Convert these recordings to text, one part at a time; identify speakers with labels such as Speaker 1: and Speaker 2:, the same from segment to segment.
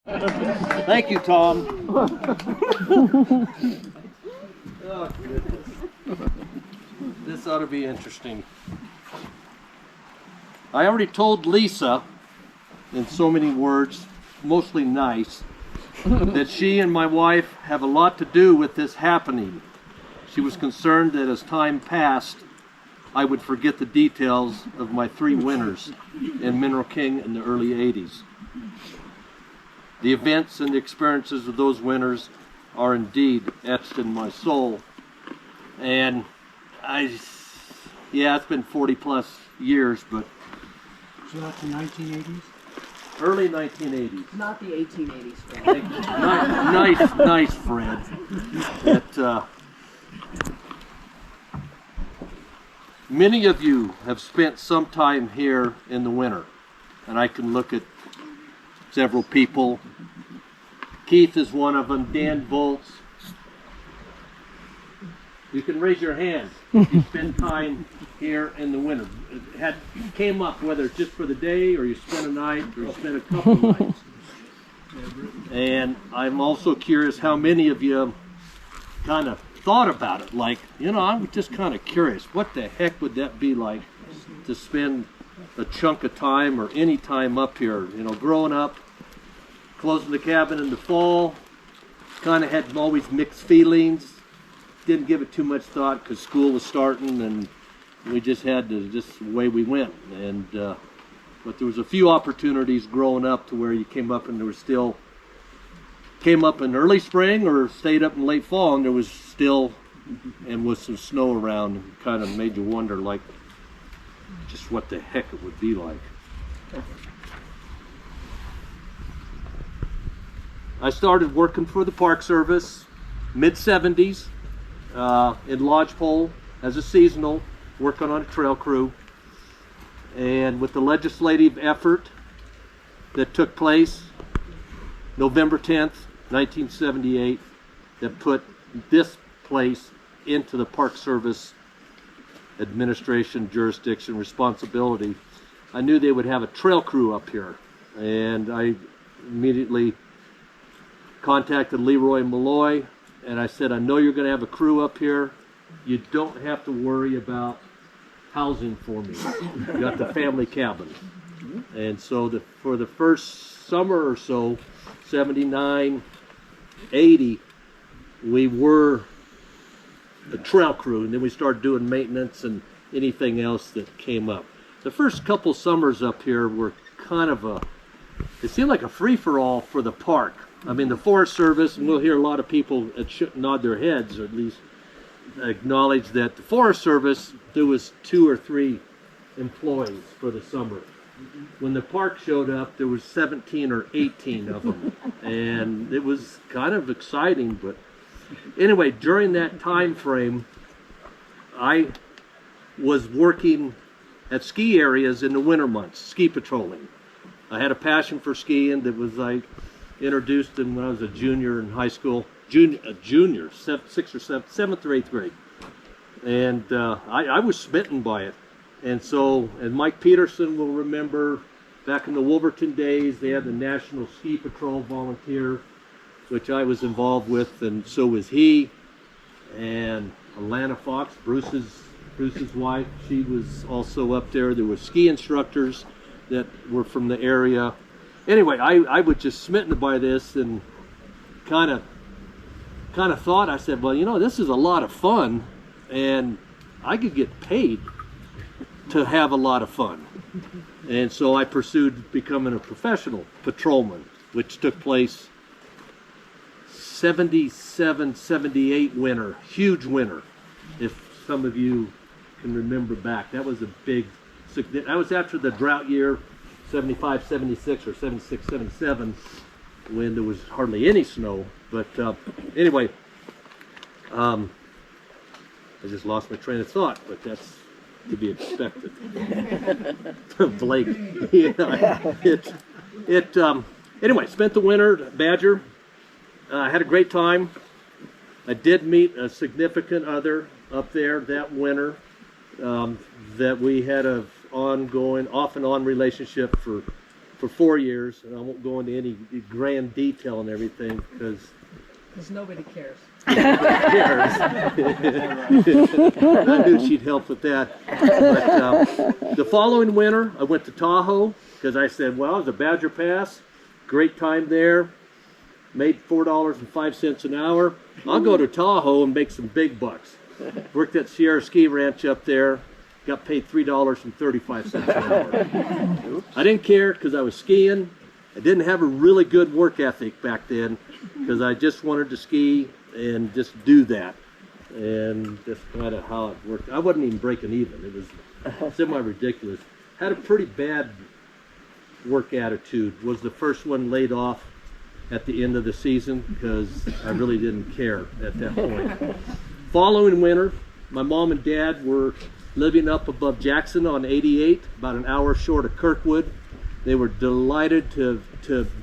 Speaker 1: Thank you, Tom. Oh, goodness. This ought to be interesting. I already told Lisa, in so many words, mostly nice, that she and my wife have a lot to do with this happening. She was concerned that as time passed, I would forget the details of my 3 winters in Mineral King in the early 80s. The events and the experiences of those winters are indeed etched in my soul. And it's been 40 plus years, but...
Speaker 2: So that's the 1980s?
Speaker 1: Early 1980s.
Speaker 3: Not the 1880s, Fred.
Speaker 1: Nice, Fred. Many of you have spent some time here in the winter, and I can look at several people. Keith is one of them. Dan Volts. You can raise your hand if you spend time here in the winter. It came up whether it's just for the day or you spent a night or you spent a couple of nights. And I'm also curious how many of you kind of thought about it. Like, I'm just kind of curious. What the heck would that be like to spend a chunk of time or any time up here? Growing up, closing the cabin in the fall, kind of had always mixed feelings. Didn't give it too much thought because school was starting and we just had to, just the way we went. And but there was a few opportunities growing up to where you came up and there was still, came up in early spring or stayed up in late fall and there was still, and with some snow around, and kind of made you wonder like just what the heck it would be like. I started working for the Park Service mid-70s. In Lodgepole as a seasonal, working on a trail crew. And with the legislative effort that took place November 10th, 1978, that put this place into the Park Service administration, jurisdiction, responsibility, I knew they would have a trail crew up here. And I immediately contacted Leroy Malloy. And I said, I know you're going to have a crew up here. You don't have to worry about housing for me. You got the family cabin. And so for the first summer or so, 79, 80, we were a trail crew. And then we started doing maintenance and anything else that came up. The first couple summers up here were kind of it seemed like a free-for-all for the park. I mean, the Forest Service, and we'll hear a lot of people nod their heads, or at least acknowledge that the Forest Service, there was 2 or 3 employees for the summer. When the park showed up, there was 17 or 18 of them. And it was kind of exciting, but anyway, during that time frame, I was working at ski areas in the winter months, ski patrolling. I had a passion for skiing that was like introduced when I was a junior in high school, junior, 6th or 7th or 8th grade. And I was smitten by it. And Mike Peterson will remember back in the Wolverton days, they had the National Ski Patrol Volunteer, which I was involved with, and so was he. And Alana Fox, Bruce's wife, she was also up there. There were ski instructors that were from the area. Anyway, I was just smitten by this and kind of thought, I said, well, this is a lot of fun and I could get paid to have a lot of fun. And so I pursued becoming a professional patrolman, which took place 77, 78 winter, huge winter, if some of you can remember back. That was that was after the drought year, 75, 76, or 76, 77, when there was hardly any snow. But anyway, I just lost my train of thought, but that's to be expected. Blake, anyway, spent the winter at Badger. I had a great time. I did meet a significant other up there that winter that we had a ongoing, off and on relationship for for 4 years, and I won't go into any grand detail and everything because
Speaker 3: Because nobody cares.
Speaker 1: I knew she'd help with that. But, the following winter, I went to Tahoe because I said, well, it was a Badger Pass, great time there, made $4.05 an hour. I'll go to Tahoe and make some big bucks. Worked at Sierra Ski Ranch up there, got paid $3.35 an hour. I didn't care because I was skiing. I didn't have a really good work ethic back then because I just wanted to ski and just do that. And that's kind of how it worked. I wasn't even breaking even. It was semi-ridiculous. Had a pretty bad work attitude. Was the first one laid off at the end of the season because I really didn't care at that point. Following winter, my mom and dad were living up above Jackson on 88, about an hour short of Kirkwood. They were delighted to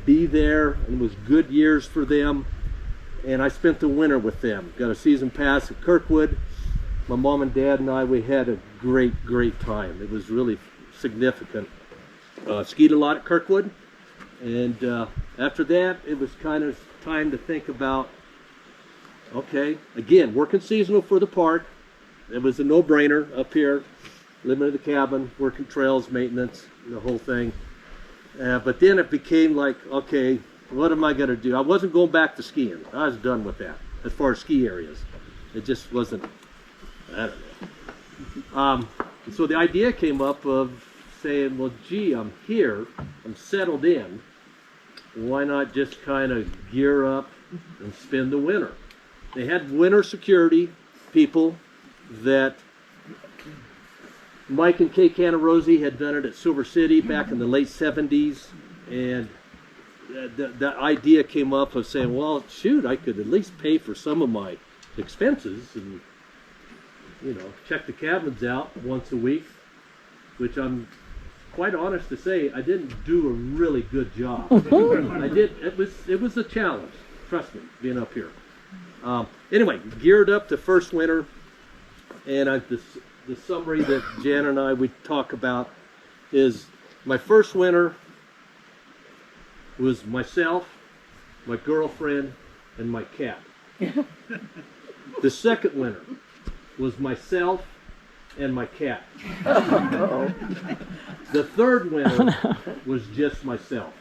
Speaker 1: be there, and it was good years for them. And I spent the winter with them. Got a season pass at Kirkwood. My mom and dad and I, we had a great time. It was really significant. Skied a lot at Kirkwood. And after that, it was kind of time to think about, okay, again, working seasonal for the park. It was a no-brainer up here, living in the cabin, working trails, maintenance, the whole thing. But then it became like, okay, what am I going to do? I wasn't going back to skiing. I was done with that as far as ski areas. It just wasn't, I don't know. So the idea came up of saying, well, gee, I'm here, I'm settled in. Why not just kind of gear up and spend the winter? They had winter security people that Mike and Kay Canarosi had done it at Silver City back in the late 70s, and the idea came up of saying, well, shoot, I could at least pay for some of my expenses and, you know, check the cabins out once a week, which I'm quite honest to say, I didn't do a really good job. I did. It was a challenge. Trust me, being up here. Anyway, geared up the first winter, and the summary that Jan and I would talk about is my first winter was myself, my girlfriend, and my cat. The second winter was myself and my cat. The third winter was just myself.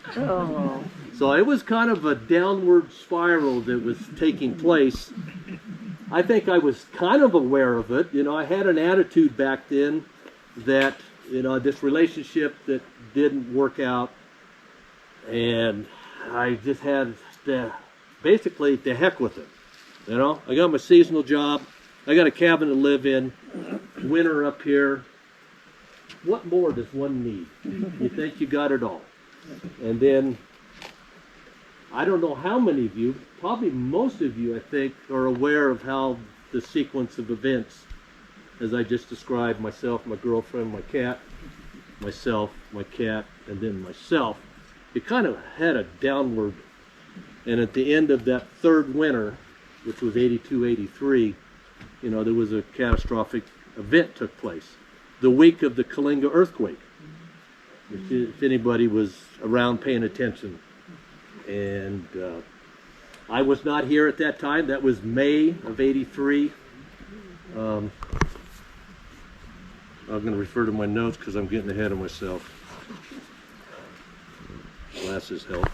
Speaker 1: So it was kind of a downward spiral that was taking place. I think I was kind of aware of it. You know, I had an attitude back then that, you know, this relationship that didn't work out, and I just had to, basically, to heck with it. You know, I got my seasonal job. I got a cabin to live in, winter up here. What more does one need? You think you got it all. And then, I don't know how many of you, probably most of you, I think, are aware of how the sequence of events, as I just described, myself, my girlfriend, my cat, myself, my cat, and then myself, it kind of had a downward. And at the end of that third winter, which was 82, 83, you know, there was a catastrophic event took place. The week of the Kalinga earthquake, if anybody was around paying attention. And I was not here at that time. That was May of 83. I'm going to refer to my notes because I'm getting ahead of myself. Glasses help.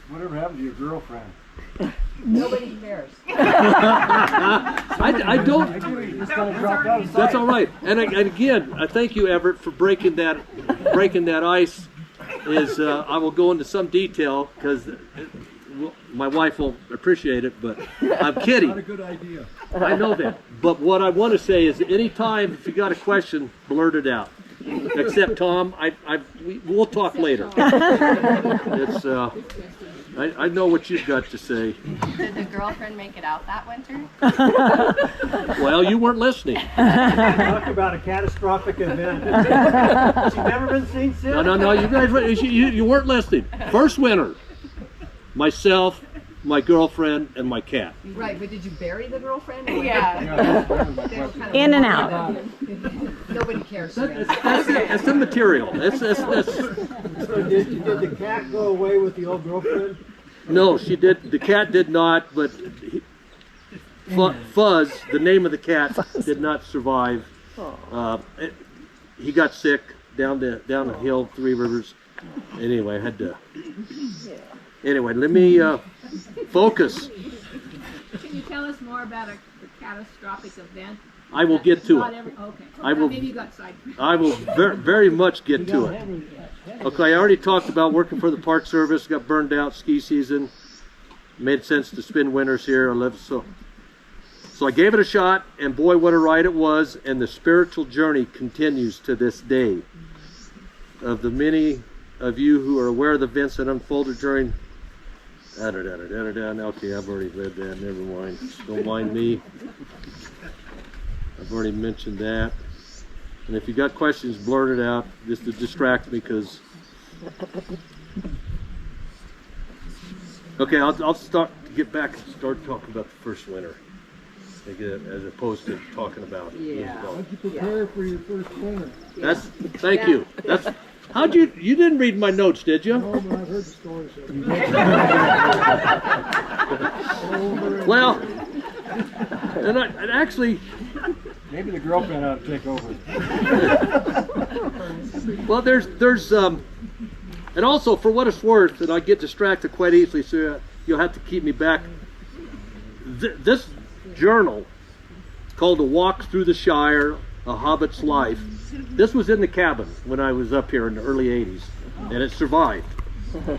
Speaker 2: Whatever happened to your girlfriend?
Speaker 3: Nobody cares.
Speaker 1: I don't.
Speaker 2: Just kind of dropped out of sight.
Speaker 1: That's all right. And again, I thank you, Everett, for breaking that ice. I will go into some detail because my wife will appreciate it, but I'm kidding.
Speaker 2: Not a good idea.
Speaker 1: I know that. But what I want to say is, anytime if you got a question, blurt it out. Except Tom, we'll talk later. It's I know what you've got to say.
Speaker 4: Did the girlfriend make it out that winter?
Speaker 1: Well, you weren't listening.
Speaker 2: Talk about a catastrophic event. She's never been seen since.
Speaker 1: No, you guys, you weren't listening. First winter, myself my girlfriend, and my cat.
Speaker 3: Right, but did you bury the girlfriend? Or
Speaker 4: Yeah.
Speaker 3: they were kind of
Speaker 5: In and
Speaker 3: out. Nobody cares.
Speaker 1: It's immaterial.
Speaker 2: So did the cat go away with the old girlfriend?
Speaker 1: No, she did. The cat did not, but Fuzz, the name of the cat, did not survive. He got sick down the hill, Three Rivers. Anyway, I had to. Anyway, let me focus.
Speaker 6: Can you tell us more about the catastrophic event?
Speaker 1: I will get to
Speaker 6: Not
Speaker 1: it.
Speaker 6: okay.
Speaker 1: I will-
Speaker 6: Maybe you got sidetracked.
Speaker 1: I will very much get to it. Okay, I already talked about working for the Park Service. Got burned out ski season. Made sense to spend winters here. I live so I gave it a shot, and boy, what a ride it was. And the spiritual journey continues to this day. Of the many of you who are aware of the events that unfolded during. Okay, I've already read that. Never mind. Don't mind me. I've already mentioned that. And if you got questions, blurt it out just to distract me, because. Okay, I'll start to get back and start talking about the first winter, as opposed to talking about it years ago.
Speaker 2: How'd you prepare for your first winter?
Speaker 1: Thank you. How'd you didn't read my notes, did you?
Speaker 2: No, but I've heard the stories.
Speaker 1: Well, and actually,
Speaker 2: Maybe the girlfriend ought to take over.
Speaker 1: well, there's and also for what it's worth, and I get distracted quite easily, so you'll have to keep me back. This journal, called A Walk Through the Shire, A Hobbit's Life, this was in the cabin when I was up here in the early 80s, and it survived.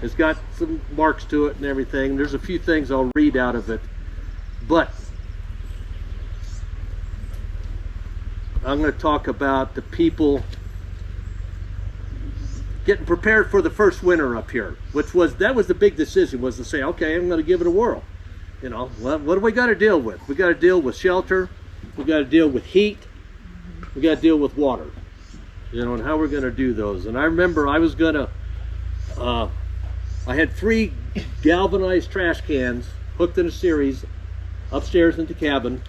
Speaker 1: It's got some marks to it and everything. There's a few things I'll read out of it, but I'm going to talk about the people getting prepared for the first winter up here, that was the big decision, was to say, okay, I'm going to give it a whirl. You know, what do we got to deal with? We got to deal with shelter, we got to deal with heat, we got to deal with water. You know, and how we're going to do those. And I remember I was going to, I had 3 galvanized trash cans hooked in a series upstairs in the cabin.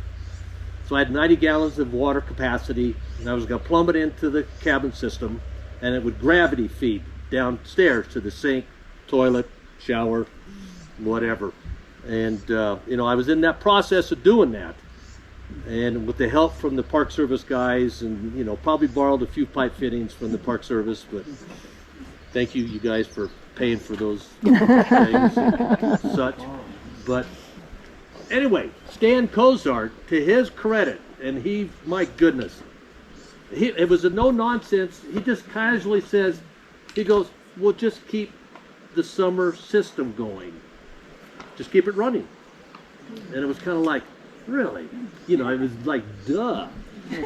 Speaker 1: So I had 90 gallons of water capacity, and I was going to plumb it into the cabin system, and it would gravity feed downstairs to the sink, toilet, shower, whatever. And you know, I was in that process of doing that, and with the help from the Park Service guys, and you know, probably borrowed a few pipe fittings from the Park Service, but thank you guys for paying for those things and such. But anyway, Stan Cozart, to his credit, and my goodness, it was a no-nonsense. He just casually says, he goes, we'll just keep the summer system going. Just keep it running. And it was kind of like, really? You know, it was like, duh.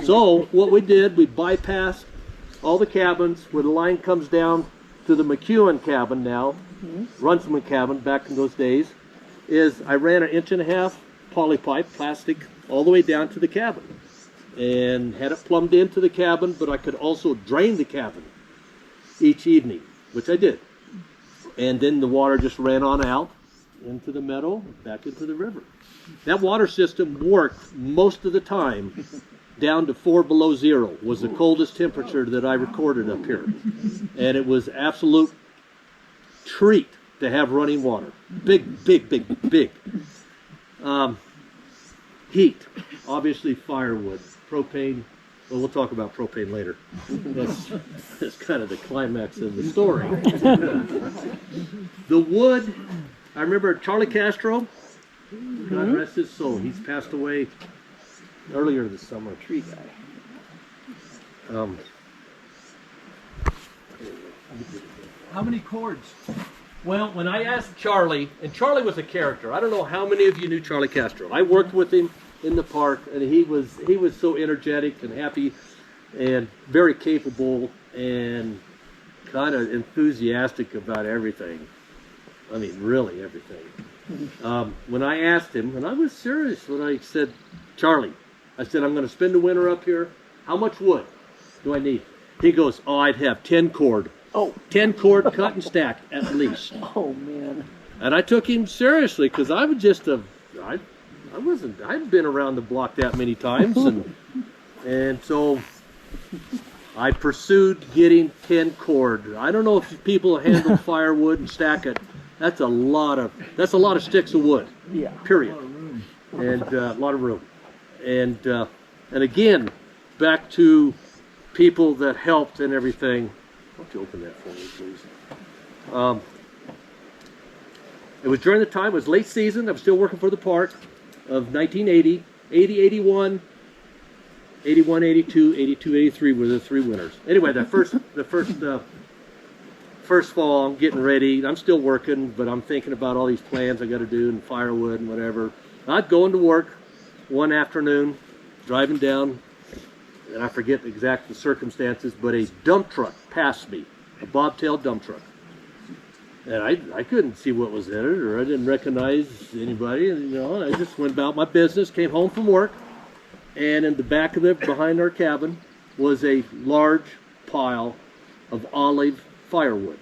Speaker 1: So what we did, we bypassed all the cabins where the line comes down to the McEwen cabin now, Runciman cabin back in those days, is I ran an 1.5 inch poly pipe, plastic, all the way down to the cabin. And had it plumbed into the cabin, but I could also drain the cabin each evening, which I did. And then the water just ran on out into the meadow, back into the river. That water system worked most of the time down to 4 below zero, was the coldest temperature that I recorded up here. And it was absolute treat to have running water. Big. Heat, obviously firewood, propane. Well, we'll talk about propane later. That's kind of the climax of the story. The wood, I remember Charlie Castro, God rest his soul, he's passed away earlier this summer. Tree guy.
Speaker 2: How many cords?
Speaker 1: Well, when I asked Charlie, and Charlie was a character. I don't know how many of you knew Charlie Castro. I worked with him in the park, and he was so energetic and happy, and very capable, and kind of enthusiastic about everything. I mean, really everything. When I asked him, and I was serious when I said, Charlie, I said, I'm going to spend the winter up here. How much wood do I need? He goes, oh, I'd have 10 cord.
Speaker 5: Oh.
Speaker 1: 10 cord cut and stacked at least.
Speaker 5: Oh, man.
Speaker 1: And I took him seriously because I was just I hadn't been around the block that many times, and so I pursued getting 10 cord. I don't know if people handle firewood and stack it. That's a lot of sticks of wood.
Speaker 5: Yeah.
Speaker 1: Period. And a lot of room. And again, back to people that helped and everything. Why don't you open that for me, please? It was during the time, it was late season. I was still working for the park of 1980, 80, 81, 81, 82, 82, 83 were the 3 winners. Anyway, the first fall, I'm getting ready. I'm still working, but I'm thinking about all these plans I got to do and firewood and whatever. I'd go into work one afternoon, driving down, and I forget exact the circumstances, but a dump truck passed me, a bobtail dump truck. And I couldn't see what was in it, or I didn't recognize anybody, and, you know, I just went about my business, came home from work, and in the back of it, behind our cabin, was a large pile of olive firewood.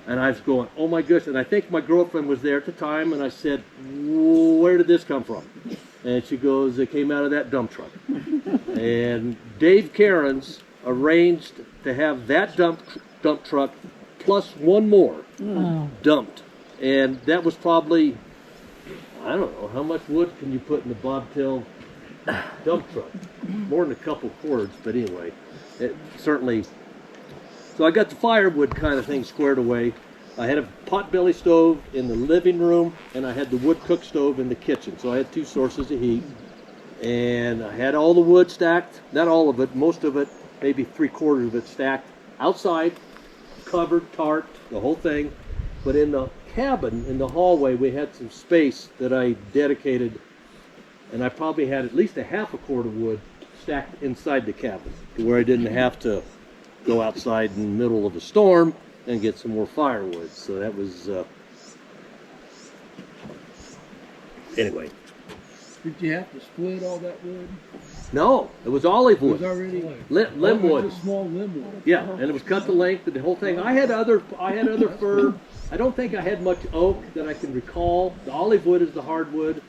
Speaker 1: And I was going, oh my goodness, and I think my girlfriend was there at the time, and I said, where did this come from? And she goes, it came out of that dump truck. And Dave Cairns arranged to have that dump truck plus one more dumped. And that was probably, I don't know, how much wood can you put in the bobtail dump truck? More than a couple cords, but anyway, it certainly. So I got the firewood kind of thing squared away. I had a potbelly stove in the living room, and I had the wood cook stove in the kitchen. So I had 2 sources of heat. And I had all the wood stacked, not all of it, most of it, maybe 3/4 of it stacked outside, covered, tarped, the whole thing. But in the cabin, in the hallway, we had some space that I dedicated, and I probably had at least a 1/2 cord of wood stacked inside the cabin, to where I didn't have to go outside in the middle of a storm and get some more firewood. So that was, anyway.
Speaker 5: Did you have to split all that wood?
Speaker 1: No, it was olive
Speaker 5: It was
Speaker 1: wood.
Speaker 5: already
Speaker 1: Limb wood.
Speaker 5: A small limb wood.
Speaker 1: Yeah, and it was cut to length and the whole thing. I had other fir. I don't think I had much oak that I can recall. The olive wood is the hardwood.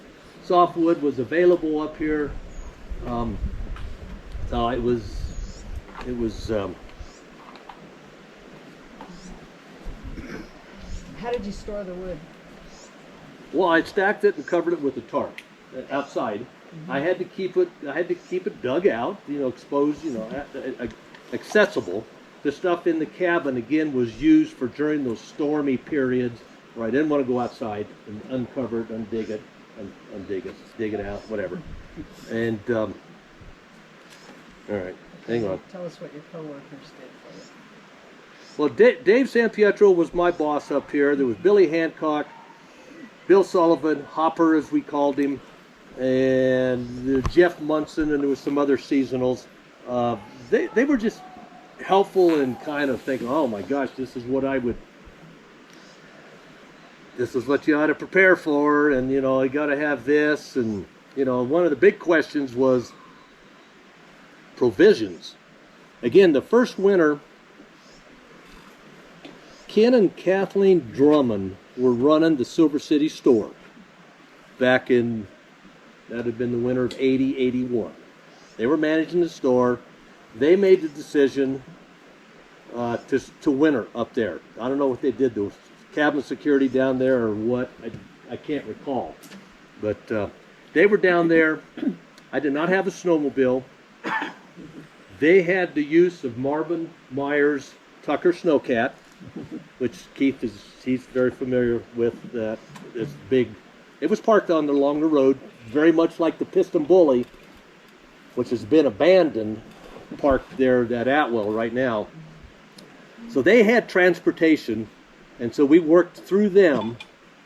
Speaker 1: Softwood was available up here. So it was.
Speaker 3: How did you store the wood?
Speaker 1: Well, I stacked it and covered it with a tarp outside. I had to keep it dug out, you know, exposed, you know, accessible. The stuff in the cabin again was used for during those stormy periods where I didn't want to go outside and uncover it, dig it out, whatever. And all right, hang on.
Speaker 3: Tell us what your coworkers did for you.
Speaker 1: Well, Dave Sanpietro was my boss up here. There was Billy Hancock, Bill Sullivan, Hopper as we called him, and Jeff Munson, and there was some other seasonals. They were just helpful and kind of thinking, oh my gosh, this is what you ought to prepare for, and you know, you got to have this, and you know, one of the big questions was provisions. Again, the first winter, Ken and Kathleen Drummond were running the Silver City store back in, that had been the winter of 80, 81. They were managing the store. They made the decision to winter up there. I don't know what they did. There was cabinet security down there or what. I can't recall. But they were down there. I did not have a snowmobile. They had the use of Marvin Meyer's Tucker Snowcat, which he's very familiar with. That it's big. It was parked along the road, very much like the Piston Bully, which has been abandoned, parked there at Atwell right now. So they had transportation, and so we worked through them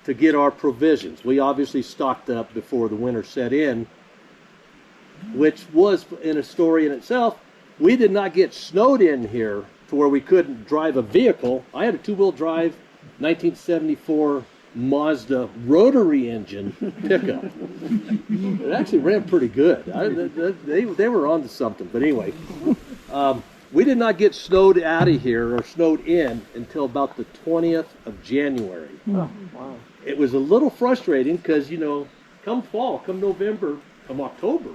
Speaker 1: to get our provisions. We obviously stocked up before the winter set in, which was in a story in itself. We did not get snowed in here to where we couldn't drive a vehicle. I had a 2-wheel drive 1974 Mazda rotary engine pickup. It actually ran pretty good. They were onto something. But anyway, we did not get snowed out of here or snowed in until about the 20th of January.
Speaker 5: Oh,
Speaker 1: It was a little frustrating because, you know, come fall, come November, come October,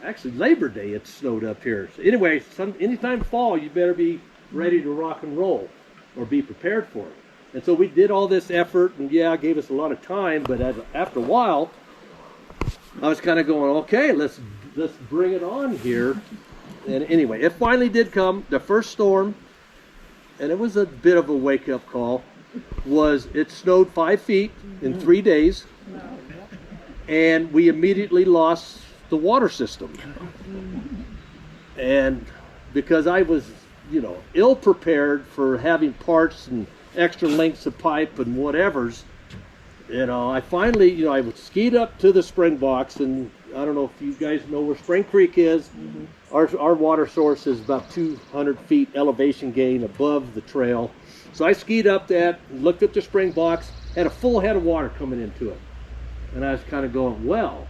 Speaker 1: actually Labor Day, it snowed up here. So anyway, anytime fall, you better be ready to rock and roll or be prepared for it. And so we did all this effort, and yeah, it gave us a lot of time, but after a while, I was kind of going, okay, let's bring it on here. And anyway, it finally did come. The first storm, and it was a bit of a wake-up call, was it snowed 5 feet in 3 days, and we immediately lost the water system. And because I was, you know, ill-prepared for having parts and extra lengths of pipe and whatevers, you know, I finally, you know, I skied up to the spring box, and I don't know if you guys know where Spring Creek is. Our water source is about 200 feet elevation gain above the trail. So I skied up that, looked at the spring box, had a full head of water coming into it. And I was kind of going, well,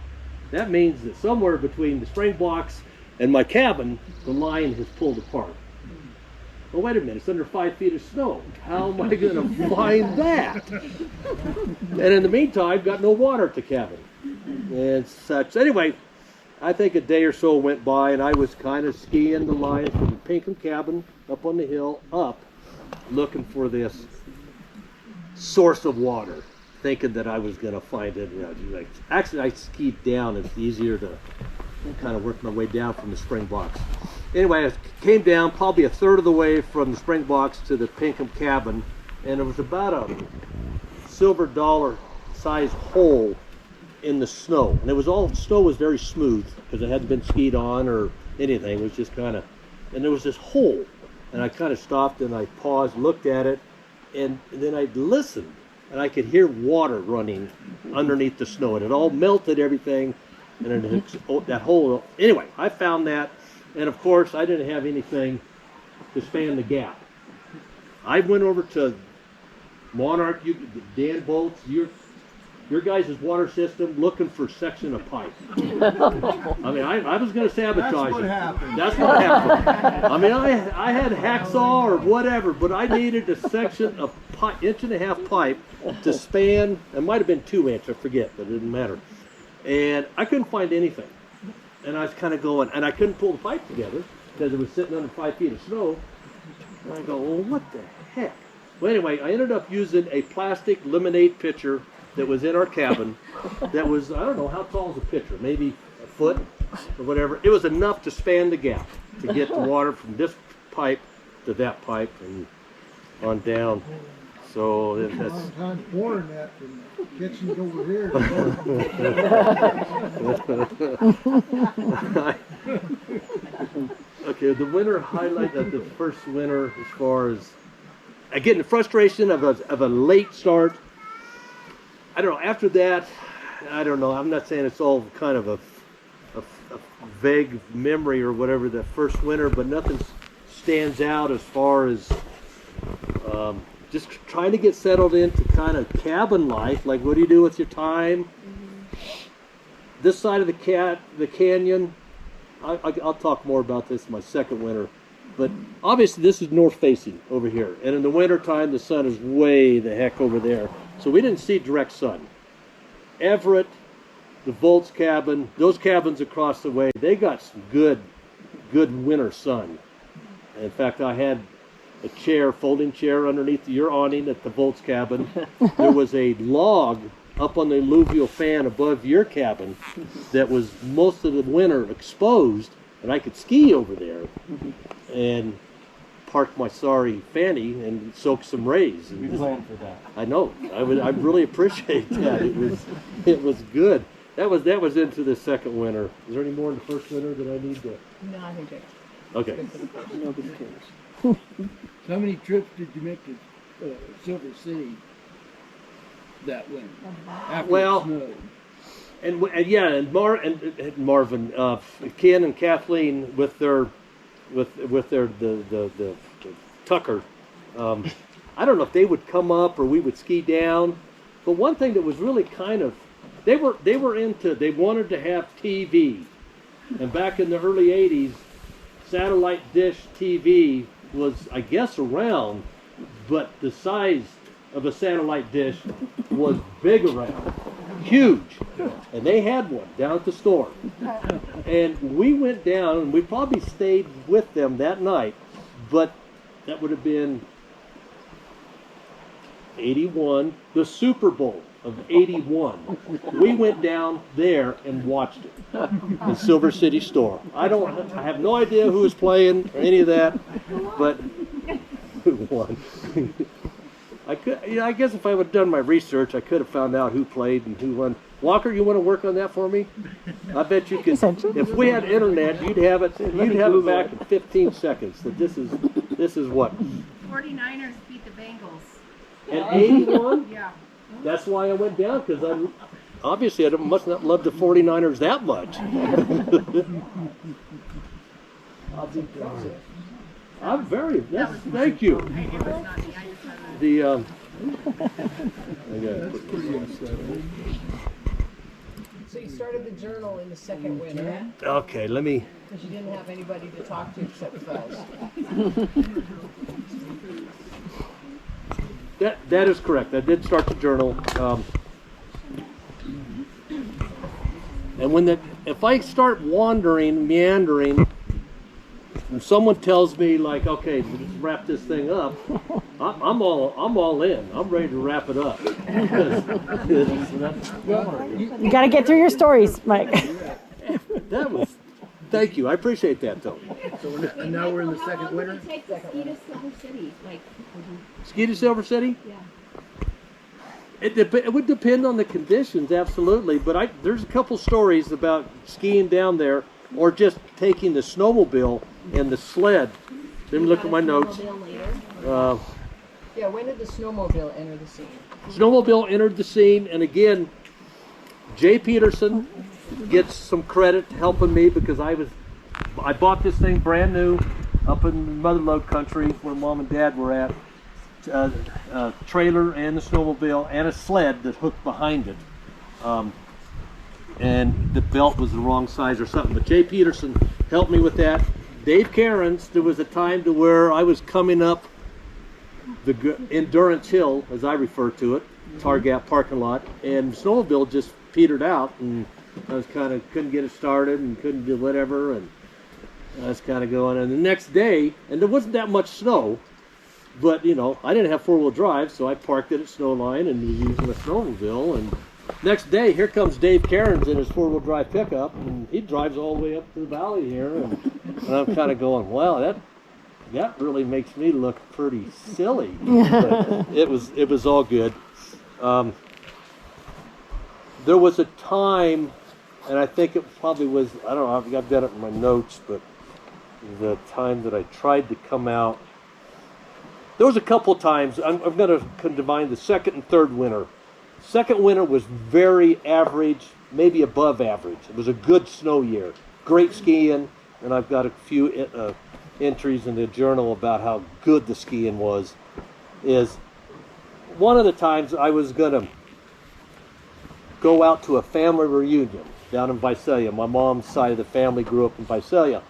Speaker 1: that means that somewhere between the spring box and my cabin, the line has pulled apart. Well, wait a minute, it's under 5 feet of snow. How am I going to find that? And in the meantime, got no water at the cabin and such. Anyway, I think a day or so went by, and I was kind of skiing the line from the Pinkham cabin up on the hill up, looking for this source of water, thinking that I was going to find it. You know, actually, I skied down. It's easier to kind of work my way down from the spring box. Anyway, I came down probably a third of the way from the spring box to the Pinkham cabin, and it was about a silver dollar size hole in the snow. And it was all, snow was very smooth because it hadn't been skied on or anything. It was just kind of, and there was this hole. And I kind of stopped and I paused, looked at it, and then I listened, and I could hear water running underneath the snow. And it all melted everything, and then that hole. Anyway, I found that, and of course, I didn't have anything to span the gap. I went over to Monarch, Dan Bolts, your guys' water system, looking for a section of pipe. I mean, I was going to sabotage
Speaker 2: That's what
Speaker 1: it.
Speaker 2: happened.
Speaker 1: That's what happened. I mean, I had hacksaw or whatever, but I needed a section of pipe, 1.5 pipe to span. It might have been 2 inch, I forget, but it didn't matter. And I couldn't find anything. And I was kind of going, and I couldn't pull the pipe together because it was sitting under 5 feet of snow. And I go, well, what the heck? Well, anyway, I ended up using a plastic lemonade pitcher that was in our cabin that was, I don't know, how tall is a pitcher? Maybe a foot or whatever. It was enough to span the gap to get the water from this pipe to that pipe and on down. So that's...
Speaker 7: A long time pouring that from the kitchen over here.
Speaker 1: Okay, the winter highlight of the first winter as far as, again, the frustration of a late start. I don't know, after that, I don't know, I'm not saying it's all kind of a vague memory or whatever, that first winter, but nothing stands out as far as just trying to get settled into kind of cabin life. Like, what do you do with your time? This side of the canyon, I'll talk more about this my second winter, but obviously this is north facing over here, and in the winter time the sun is way the heck over there, so we didn't see direct sun. Everett, the Volts cabin, those cabins across the way, they got some good winter sun. In fact, I had a chair, folding chair underneath your awning at the Volts cabin. There was a log up on the alluvial fan above your cabin that was most of the winter exposed, and I could ski over there and park my sorry fanny and soak some rays.
Speaker 2: We planned for that.
Speaker 1: I know. I really appreciate that. It was good. That was into the second winter. Is there any more in the first winter that I need to?
Speaker 3: No, I think
Speaker 1: Okay.
Speaker 5: Nobody cares. So how many trips did you make to Silver City that winter? After
Speaker 1: Well,
Speaker 5: it snowed?
Speaker 1: And yeah, and Marvin, Ken and Kathleen with their the Tucker. I don't know if they would come up or we would ski down. But one thing that was really kind of, they wanted to have TV, and back in the early '80s, satellite dish TV was, I guess, around, but the size of a satellite dish was big around, huge, and they had one down at the store. And we went down, and we probably stayed with them that night, but that would have been 81, the Super Bowl of 81. We went down there and watched it, the Silver City store. I have no idea who was playing or any of that, but who won? I guess if I would have done my research, I could have found out who played and who won. Walker, you want to work on that for me? I bet you could. If we had internet, you'd have it. You'd have it back in 15 seconds. That this is what.
Speaker 4: 49ers beat the Bengals.
Speaker 1: And 81.
Speaker 4: Yeah.
Speaker 1: That's why I went down, because I must not love the 49ers that much. I'm very. Thank you.
Speaker 4: It was not me. I just had a-
Speaker 1: The
Speaker 3: So you started the journal in the second winter
Speaker 1: okay, let me.
Speaker 3: because you didn't have anybody to talk to except Fuzz.
Speaker 1: That is correct. I did start the journal. And if I start meandering, and someone tells me like, okay, let's wrap this thing up, I'm all in. I'm ready to wrap it up.
Speaker 8: You got to get through your stories, Mike.
Speaker 1: Thank you. I appreciate that, though.
Speaker 5: And now we're in the second winter?
Speaker 6: How long would it take to ski to Silver City? Like,
Speaker 1: Ski to Silver City?
Speaker 6: yeah.
Speaker 1: It would depend on the conditions, absolutely. But there's a couple stories about skiing down there, or just taking the snowmobile and the sled. Let me look at my notes.
Speaker 3: Yeah, when did the snowmobile enter the scene?
Speaker 1: Snowmobile entered the scene, and again, Jay Peterson gets some credit helping me, because I bought this thing brand new up in Motherlode country where Mom and Dad were at. A trailer and the snowmobile and a sled that hooked behind it, and the belt was the wrong size or something, but Jay Peterson helped me with that. Dave Cairns, there was a time to where I was coming up the Endurance Hill, as I refer to it, Tar Gap parking lot, and the snowmobile just petered out, and I was couldn't get it started and couldn't do whatever, and I was kind of going. And the next day, and there wasn't that much snow, but I didn't have four-wheel drive, so I parked it at Snowline and was using a snowmobile. And next day, here comes Dave Cairns in his four-wheel drive pickup, and he drives all the way up to the valley here, and I'm kind of going, wow, that really makes me look pretty silly. But it was all good. There was a time, and I think it probably was, I don't know, I've got it in my notes, but the time that I tried to come out. There was a couple times. I'm going to divine the second and third winter. Second winter was very average, maybe above average. It was a good snow year. Great skiing, and I've got a few entries in the journal about how good the skiing was. Is one of the times I was going to go out to a family reunion down in Visalia. My mom's side of the family grew up in Visalia.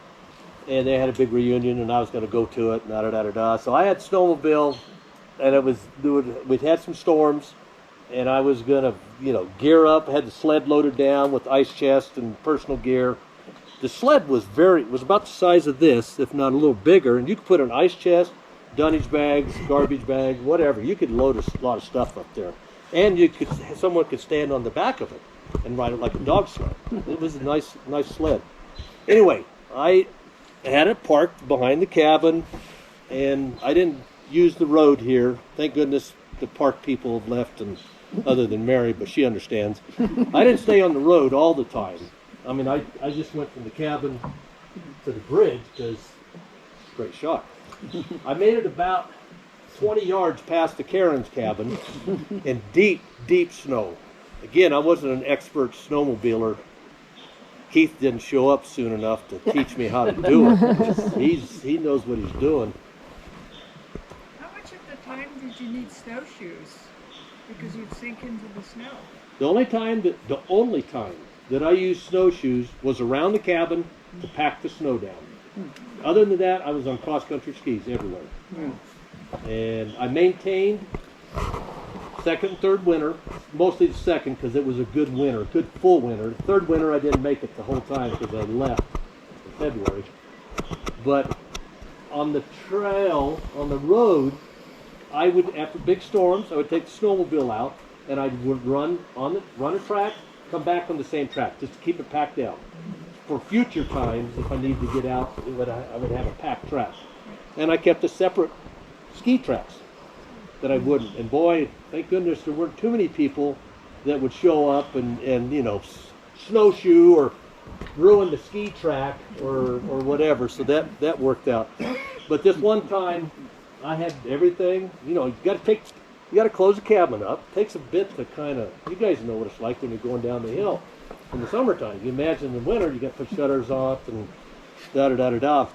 Speaker 1: And they had a big reunion, and I was going to go to it, So I had snowmobile, and we'd had some storms, and I was going to, gear up. I had the sled loaded down with ice chest and personal gear. The sled was about the size of this, if not a little bigger, and you could put an ice chest, dunnage bags, garbage bags, whatever. You could load a lot of stuff up there, and someone could stand on the back of it and ride it like a dog sled. It was a nice sled. Anyway, I had it parked behind the cabin, and I didn't use the road here. Thank goodness the park people have left, and other than Mary, but she understands. I didn't stay on the road all the time. I mean, I just went from the cabin to the bridge, because great shot. I made it about 20 yards past the Karen's cabin in deep, deep snow. Again, I wasn't an expert snowmobiler. Keith didn't show up soon enough to teach me how to do it. He knows what he's doing.
Speaker 6: How much of the time did you need snowshoes? Because you'd sink into the snow.
Speaker 1: The only time that I used snowshoes was around the cabin to pack the snow down. Other than that, I was on cross-country skis everywhere. And I maintained second and third winter, mostly the second because it was a good winter, good full winter. The third winter I didn't make it the whole time because I left in February. But on the trail, on the road, I would, after big storms, I would take the snowmobile out and I would run a track, come back on the same track just to keep it packed out. For future times, if I needed to get out, I would have a packed track. And I kept a separate ski tracks that I wouldn't. And boy, thank goodness there weren't too many people that would show up and you know, snowshoe or ruin the ski track or whatever. So that worked out. But this one time, I had everything. You know, you got to close the cabin up. It takes a bit to kind of. You guys know what it's like when you're going down the hill in the summertime. You imagine in the winter, you got to put shutters off and da da da da da.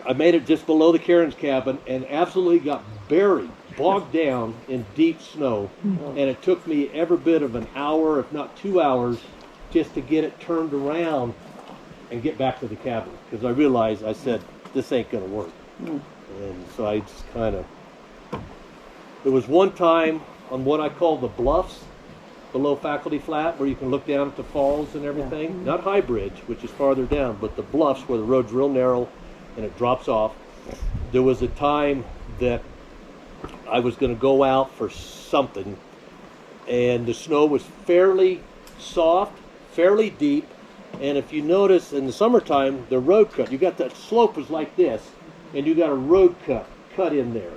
Speaker 1: I made it just below the Karen's cabin and absolutely got buried, bogged down in deep snow. And it took me every bit of an hour, if not 2 hours, just to get it turned around and get back to the cabin. Because I realized, I said, this ain't going to work. And so I just kind of... There was one time on what I call the bluffs, below Faculty Flat, where you can look down at the falls and everything. Not High Bridge, which is farther down, but the bluffs where the road's real narrow and it drops off. There was a time that I was going to go out for something, and the snow was fairly soft, fairly deep, and if you notice in the summertime, the road cut, you got that slope was like this, and you got a road cut in there.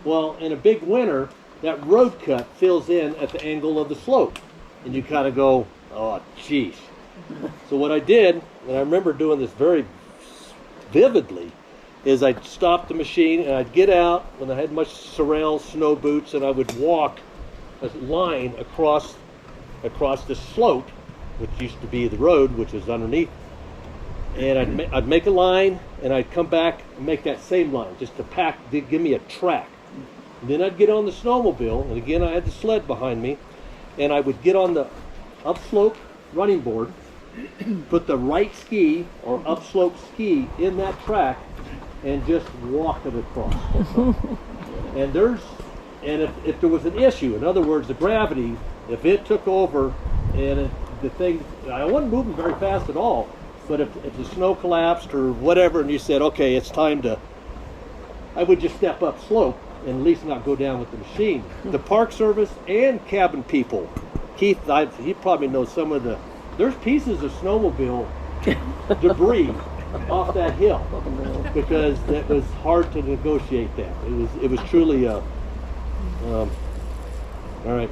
Speaker 1: Well, in a big winter, that road cut fills in at the angle of the slope, and you kind of go, oh, geez. So what I did, and I remember doing this very vividly, is I'd stop the machine and I'd get out when I had my Sorel snow boots and I would walk a line across the slope, which used to be the road, which is underneath. And I'd make a line and I'd come back and make that same line just to give me a track. And then I'd get on the snowmobile, and again I had the sled behind me, and I would get on the upslope running board, put the right ski or upslope ski in that track, and just walk it across. And if there was an issue, in other words, the gravity, if it took over and the thing, I wasn't moving very fast at all, but if the snow collapsed or whatever, and you said, okay, it's time to, I would just step up slope and at least not go down with the machine. The Park Service and cabin people, Keith, he probably knows some of there's pieces of snowmobile debris off that hill because it was hard to negotiate that. It was truly all right.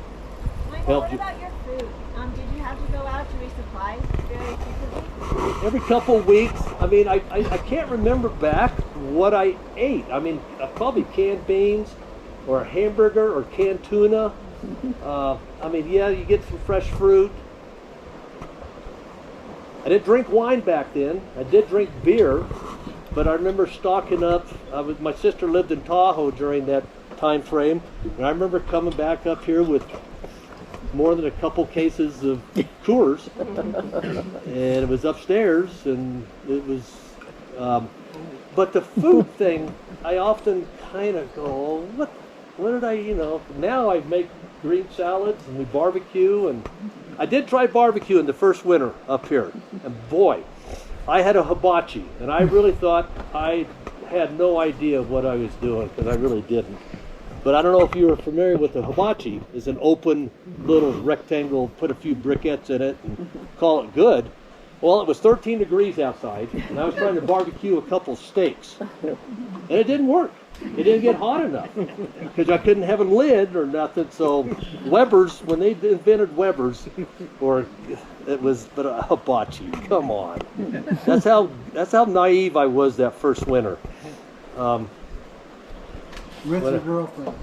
Speaker 9: Michael, what about your food? Did you have to go out to resupply very frequently?
Speaker 1: Every couple of weeks. I mean, I can't remember back what I ate. I mean, probably canned beans or a hamburger or canned tuna. I mean, yeah, you get some fresh fruit. I didn't drink wine back then. I did drink beer, but I remember stocking up. My sister lived in Tahoe during that time frame, and I remember coming back up here with more than a couple cases of Coors, and it was upstairs, and it was. But the food thing, I often kind of go, what did I, now I make green salads and we barbecue, and I did try barbecue in the first winter up here, and boy, I had a hibachi, and I really thought I had no idea what I was doing, because I really didn't. But I don't know if you were familiar with the hibachi. It's an open little rectangle, put a few briquettes in it and call it good. Well, it was 13 degrees outside, and I was trying to barbecue a couple steaks, and it didn't work. It didn't get hot enough because I couldn't have a lid or nothing. So Weber's, when they invented Weber's, but a hibachi. Come on, that's how naive I was that first winter.
Speaker 7: With your girlfriend.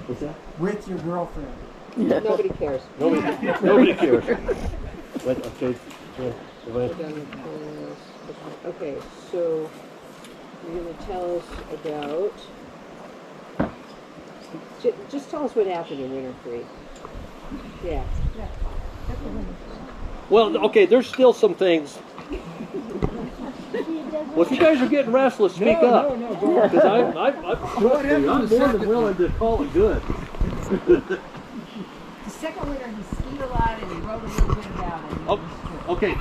Speaker 1: What's that?
Speaker 7: With your girlfriend.
Speaker 3: Nobody cares.
Speaker 1: Nobody cares. But, okay. Yeah,
Speaker 3: We're done with this. Okay, so you're going to tell us about. Just tell us what happened in winter 3. Yeah.
Speaker 1: Well, okay, there's still some things. Well, if you guys are getting restless, speak up.
Speaker 5: No, go on.
Speaker 1: Because I'm more than willing to call it good.
Speaker 3: The second winter, he skied a lot and he wrote a little bit about it.
Speaker 1: Oh, okay.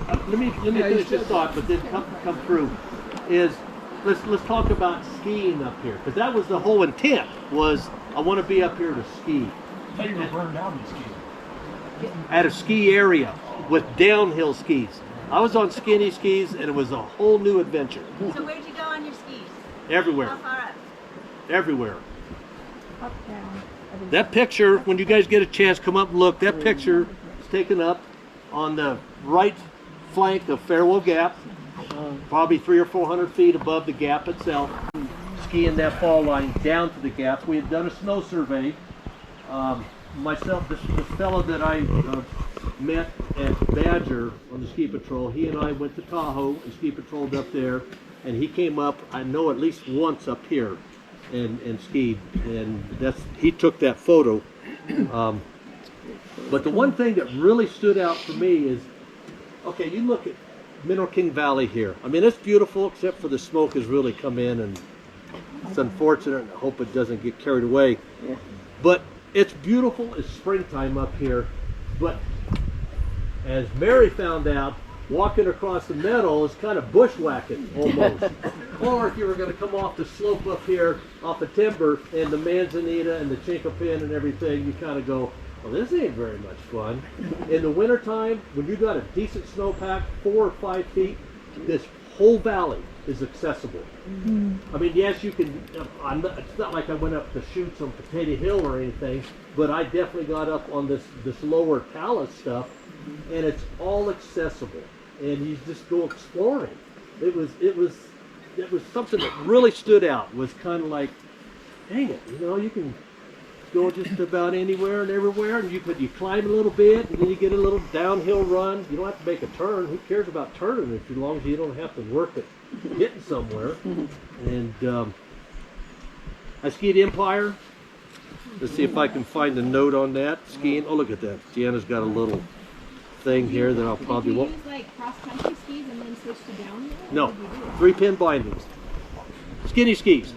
Speaker 1: Let me finish this thought, but then come through. Let's talk about skiing up here, because that was the whole intent. Was I want to be up here to ski.
Speaker 2: I thought you were burned down to ski.
Speaker 1: At a ski area with downhill skis. I was on skinny skis, and it was a whole new adventure.
Speaker 9: So where'd you go on your skis?
Speaker 1: Everywhere,
Speaker 9: How far up?
Speaker 1: everywhere.
Speaker 8: Up, down.
Speaker 1: That picture, when you guys get a chance, come up and look. That picture is taken up on the right flank of Farewell Gap, probably 300 or 400 feet above the gap itself. Skiing that fall line down to the gap. We had done a snow survey. Myself, this fellow that I met at Badger on the ski patrol, he and I went to Tahoe and ski patrolled up there, and he came up, I know, at least once up here and skied, and he took that photo. But the one thing that really stood out for me is, okay, you look at Mineral King Valley here. I mean, it's beautiful, except for the smoke has really come in, and it's unfortunate, and I hope it doesn't get carried away.
Speaker 3: Yeah.
Speaker 1: But it's beautiful. It's springtime up here. But as Mary found out, walking across the meadow is kind of bushwhacking almost. Or if you were going to come off the slope up here off of timber and the manzanita and the chinkapin and everything, you kind of go, well, this ain't very much fun. In the wintertime, when you got a decent snowpack, 4 or 5 feet, this whole valley is accessible. I mean, yes, you can, it's not like I went up the chutes on Potato Hill or anything, but I definitely got up on this lower talus stuff, and it's all accessible. And you just go exploring. It was something that really stood out. Was kind of like, dang it, you know, you can go just about anywhere and everywhere, and you climb a little bit, and then you get a little downhill run. You don't have to make a turn. Who cares about turning it as long as you don't have to work at getting somewhere? And I skied Empire. Let's see if I can find a note on that. Skiing. Oh, look at that. Deanna's got a little thing here that I'll probably
Speaker 4: Did you
Speaker 1: won't.
Speaker 4: use like cross-country skis and then switch to downhill?
Speaker 1: No, 3-pin bindings. Skinny skis.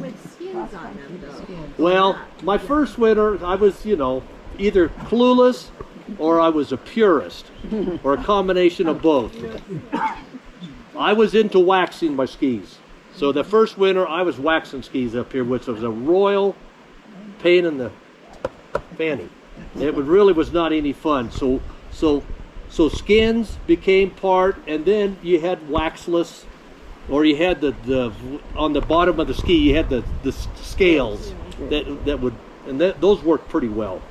Speaker 9: With skins on them, though.
Speaker 1: Well, my first winter, I was, you know, either clueless or I was a purist, or a combination of both. I was into waxing my skis. So the first winter, I was waxing skis up here, which was a royal pain in the fanny. It really was not any fun. So skins became part, and then you had waxless, or you had the on the bottom of the ski you had the scales that would, and those worked pretty well.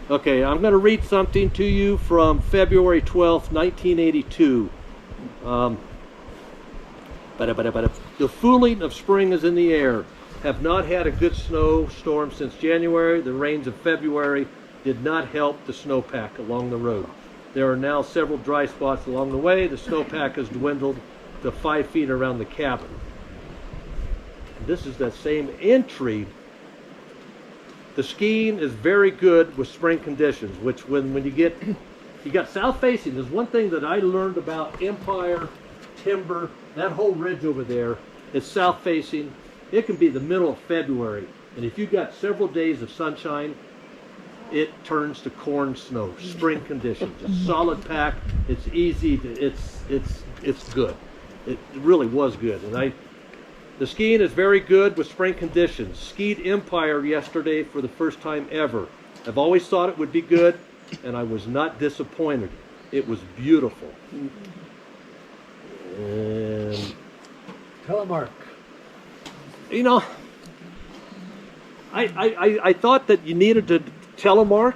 Speaker 1: Okay, I'm going to read something to you from February 12th, 1982. The fooling of spring is in the air. Have not had a good snowstorm since January. The rains of February did not help the snowpack along the road. There are now several dry spots along the way. The snowpack has dwindled to 5 feet around the cabin. This is that same entry. The skiing is very good with spring conditions, which when you got south facing. There's one thing that I learned about Empire, Timber, that whole ridge over there is south facing. It can be the middle of February, and if you've got several days of sunshine, it turns to corn snow, spring conditions. A solid pack. It's easy. It's good. It really was good. And the skiing is very good with spring conditions. Skied Empire yesterday for the first time ever. I've always thought it would be good, and I was not disappointed. It was beautiful. And
Speaker 2: Telemark.
Speaker 1: you know, I thought that you needed to telemark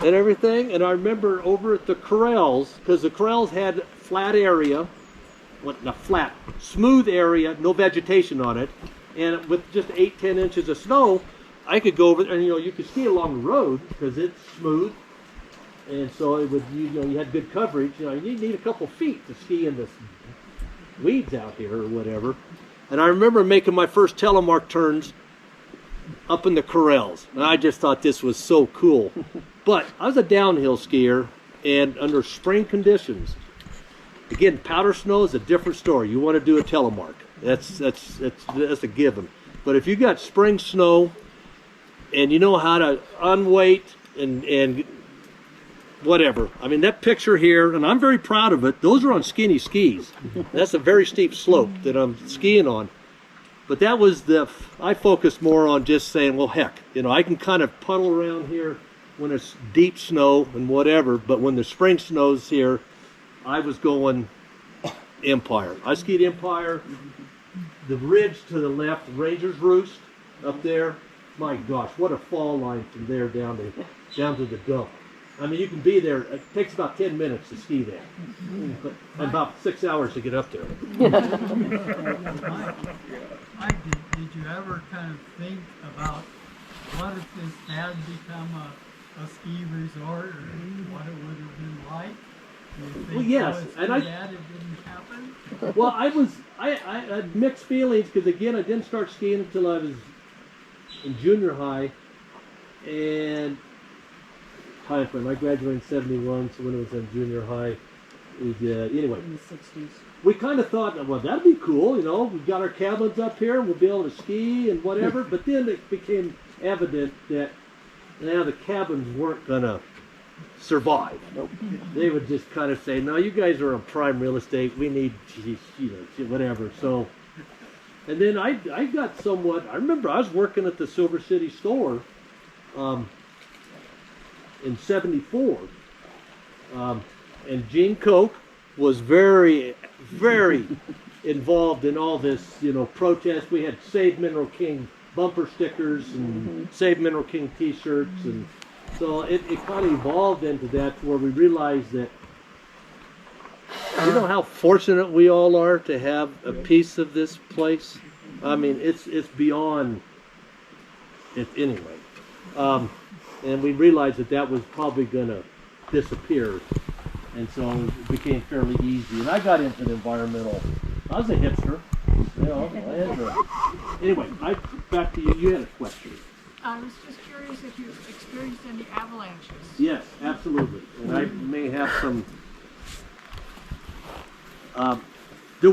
Speaker 1: and everything, and I remember over at the corrals, because the corrals had flat area, flat, smooth area, no vegetation on it, and with just 8-10 inches of snow, I could go over there, and you could ski along the road because it's smooth, and so it would, you had good coverage. You need a couple feet to ski in this weeds out here or whatever. And I remember making my first telemark turns up in the corrals, and I just thought this was so cool. But I was a downhill skier, and under spring conditions, again, powder snow is a different story. You want to do a telemark. That's a given. But if you got spring snow and you know how to unweight and whatever, I mean, that picture here, and I'm very proud of it, those are on skinny skis. That's a very steep slope that I'm skiing on. But that was I focused more on just saying, well, heck, you know, I can kind of puddle around here when it's deep snow and whatever, but when the spring snow's here, I was going Empire. I skied Empire, the ridge to the left, Ranger's Roost up there. My gosh, what a fall line from there down to the dump. I mean, you can be there. It takes about 10 minutes to ski there, but about 6 hours to get up there.
Speaker 10: Mike, did you ever kind of think about what if this had become a ski resort, or what it would have been like? Do you think,
Speaker 1: Well, yes,
Speaker 10: it's
Speaker 1: and
Speaker 10: too
Speaker 1: I-
Speaker 10: bad it didn't happen?
Speaker 1: Well, I had mixed feelings because, again, I didn't start skiing until I was in junior high, and time frame, I graduated in 71, so when it was in junior high, anyway.
Speaker 3: In the 60s.
Speaker 1: We kind of thought, well, that'd be cool, you know, we've got our cabins up here, and we'll be able to ski and whatever, but then it became evident that now the cabins weren't going to survive. They would just kind of say, no, you guys are on prime real estate, we need, you know, whatever. So, and then I got somewhat, I remember I was working at the Silver City store in 74, and Gene Koch was very involved in all this, you know, protest. We had Save Mineral King bumper stickers and Save Mineral King t-shirts, and so it kind of evolved into that, to where we realized that, you know, how fortunate we all are to have a piece of this place. I mean, it's beyond it anyway. And we realized that was probably going to disappear, and so it became fairly easy. And I got into the environmental. I was a hipster, you know. Anyway, back to you. You had a question.
Speaker 6: I was just curious if you experienced any avalanches.
Speaker 1: Yes, absolutely. And I may have some. There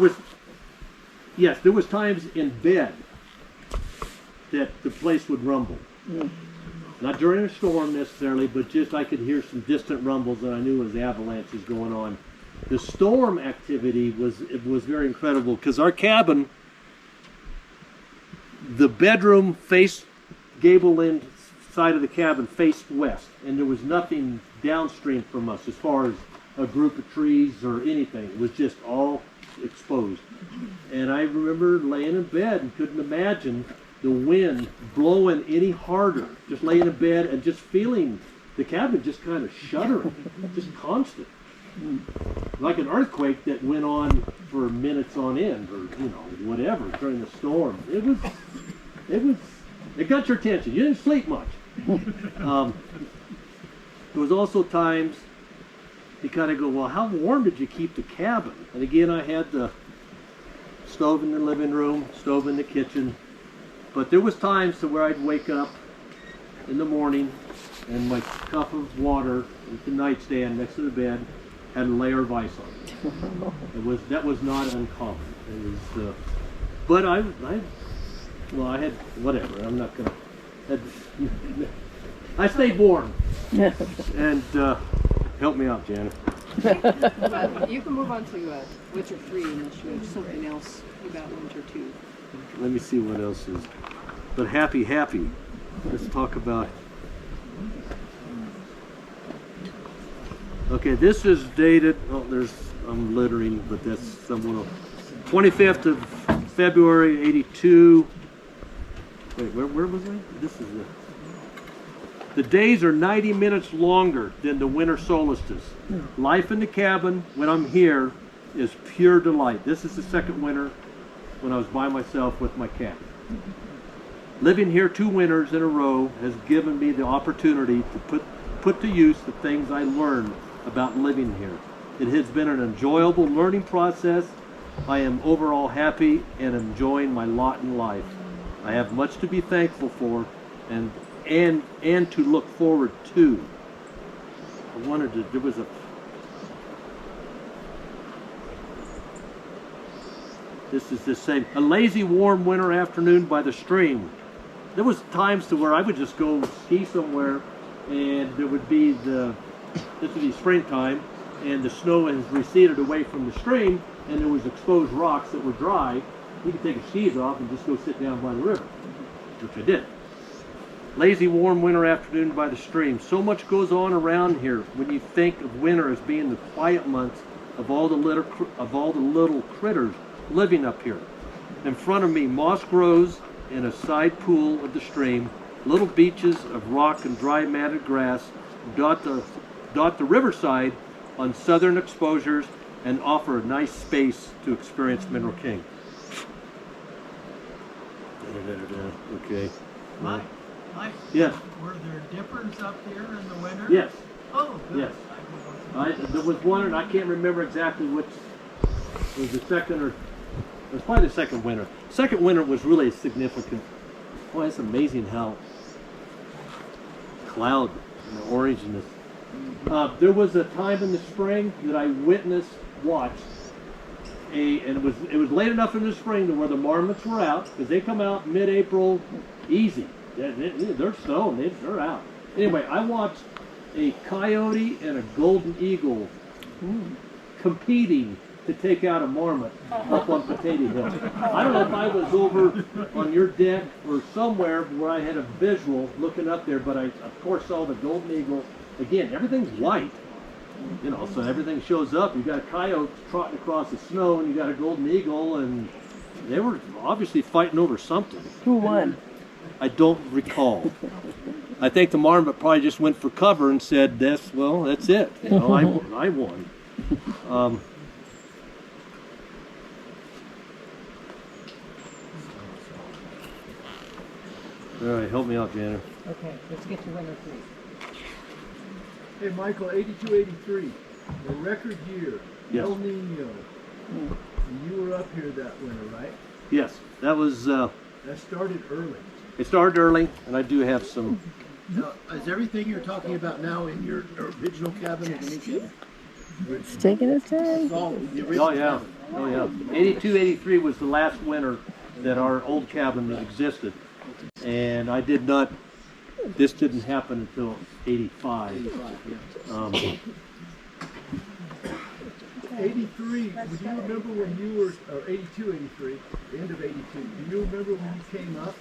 Speaker 1: was times in bed that the place would rumble. Not during a storm necessarily, but just I could hear some distant rumbles, and I knew it was avalanches going on. The storm activity was very incredible, because our cabin, the bedroom faced, gable end side of the cabin faced west, and there was nothing downstream from us as far as a group of trees or anything. It was just all exposed. And I remember laying in bed and couldn't imagine the wind blowing any harder, just laying in bed and just feeling the cabin just kind of shuddering, just constant. Like an earthquake that went on for minutes on end, or, you know, whatever, during the storm. It got your attention. You didn't sleep much. There was also times you kind of go, well, how warm did you keep the cabin? And again, I had the stove in the living room, stove in the kitchen. But there was times to where I'd wake up in the morning and my cup of water at the nightstand next to the bed had a layer of ice on it. That was not uncommon. It was, but I had whatever. I'm not gonna. I stayed warm. And help me out, Janet.
Speaker 3: You can move on to winter 3 unless you have something else about winter 2.
Speaker 1: Let me see what else is. But happy. Let's talk about. Okay, this is dated. Oh, I'm littering, but that's someone. 25th of February '82. Wait, where was I? This is the days are 90 minutes longer than the winter solstice. Life in the cabin when I'm here is pure delight. This is the second winter when I was by myself with my cat. Living here 2 winters in a row has given me the opportunity to put to use the things I learned about living here. It has been an enjoyable learning process. I am overall happy and enjoying my lot in life. I have much to be thankful for and to look forward to. There was a This is the same. A lazy, warm winter afternoon by the stream. There was times to where I would just go ski somewhere, and there would be this would be springtime, and the snow has receded away from the stream, and there was exposed rocks that were dry. You could take your skis off and just go sit down by the river, which I did. Lazy, warm winter afternoon by the stream. So much goes on around here when you think of winter as being the quiet months of all the little critters living up here. In front of me, moss grows in a side pool of the stream. Little beaches of rock and dry matted grass dot the riverside on southern exposures and offer a nice space to experience Mineral King. Okay.
Speaker 10: Mike,
Speaker 1: Yes.
Speaker 10: were there dippers up here in the winter?
Speaker 1: Yes.
Speaker 10: Oh, good.
Speaker 1: Yes. There was one, and I can't remember exactly which was the second or it was probably the second winter. Second winter was really significant. Boy, it's amazing how cloud and the orangeness. There was a time in the spring that I watched, and it was late enough in the spring to where the marmots were out, because they come out mid-April easy. They're stoned, they're out. Anyway, I watched a coyote and a golden eagle competing to take out a marmot up on Potato Hill. I don't know if I was over on your deck or somewhere where I had a visual looking up there, but I of course saw the golden eagle. Again, everything's white, you know, so everything shows up. You got a coyote trotting across the snow, and you got a golden eagle, and they were obviously fighting over something.
Speaker 3: Who won?
Speaker 1: I don't recall. I think the marmot probably just went for cover and said, that's it. You know, I won. All right, help me out, Janitor.
Speaker 3: Okay, let's get to winter, please.
Speaker 5: Hey, Michael, 82, 83, the record year,
Speaker 1: Yes.
Speaker 5: El Nino. You were up here that winter, right?
Speaker 1: Yes, that was,
Speaker 5: That started early.
Speaker 1: it started early, and I do have some,
Speaker 5: Now, is everything you're talking about now in your original cabin in the new cabin?
Speaker 3: It's taking its time.
Speaker 5: It's all the original
Speaker 1: oh yeah,
Speaker 5: cabin.
Speaker 1: oh yeah. 82, 83 was the last winter that our old cabin existed. And I did not, this didn't happen until 85.
Speaker 5: 83, would you remember when you were, or 82, 83, the end of 82, do you remember when you came up,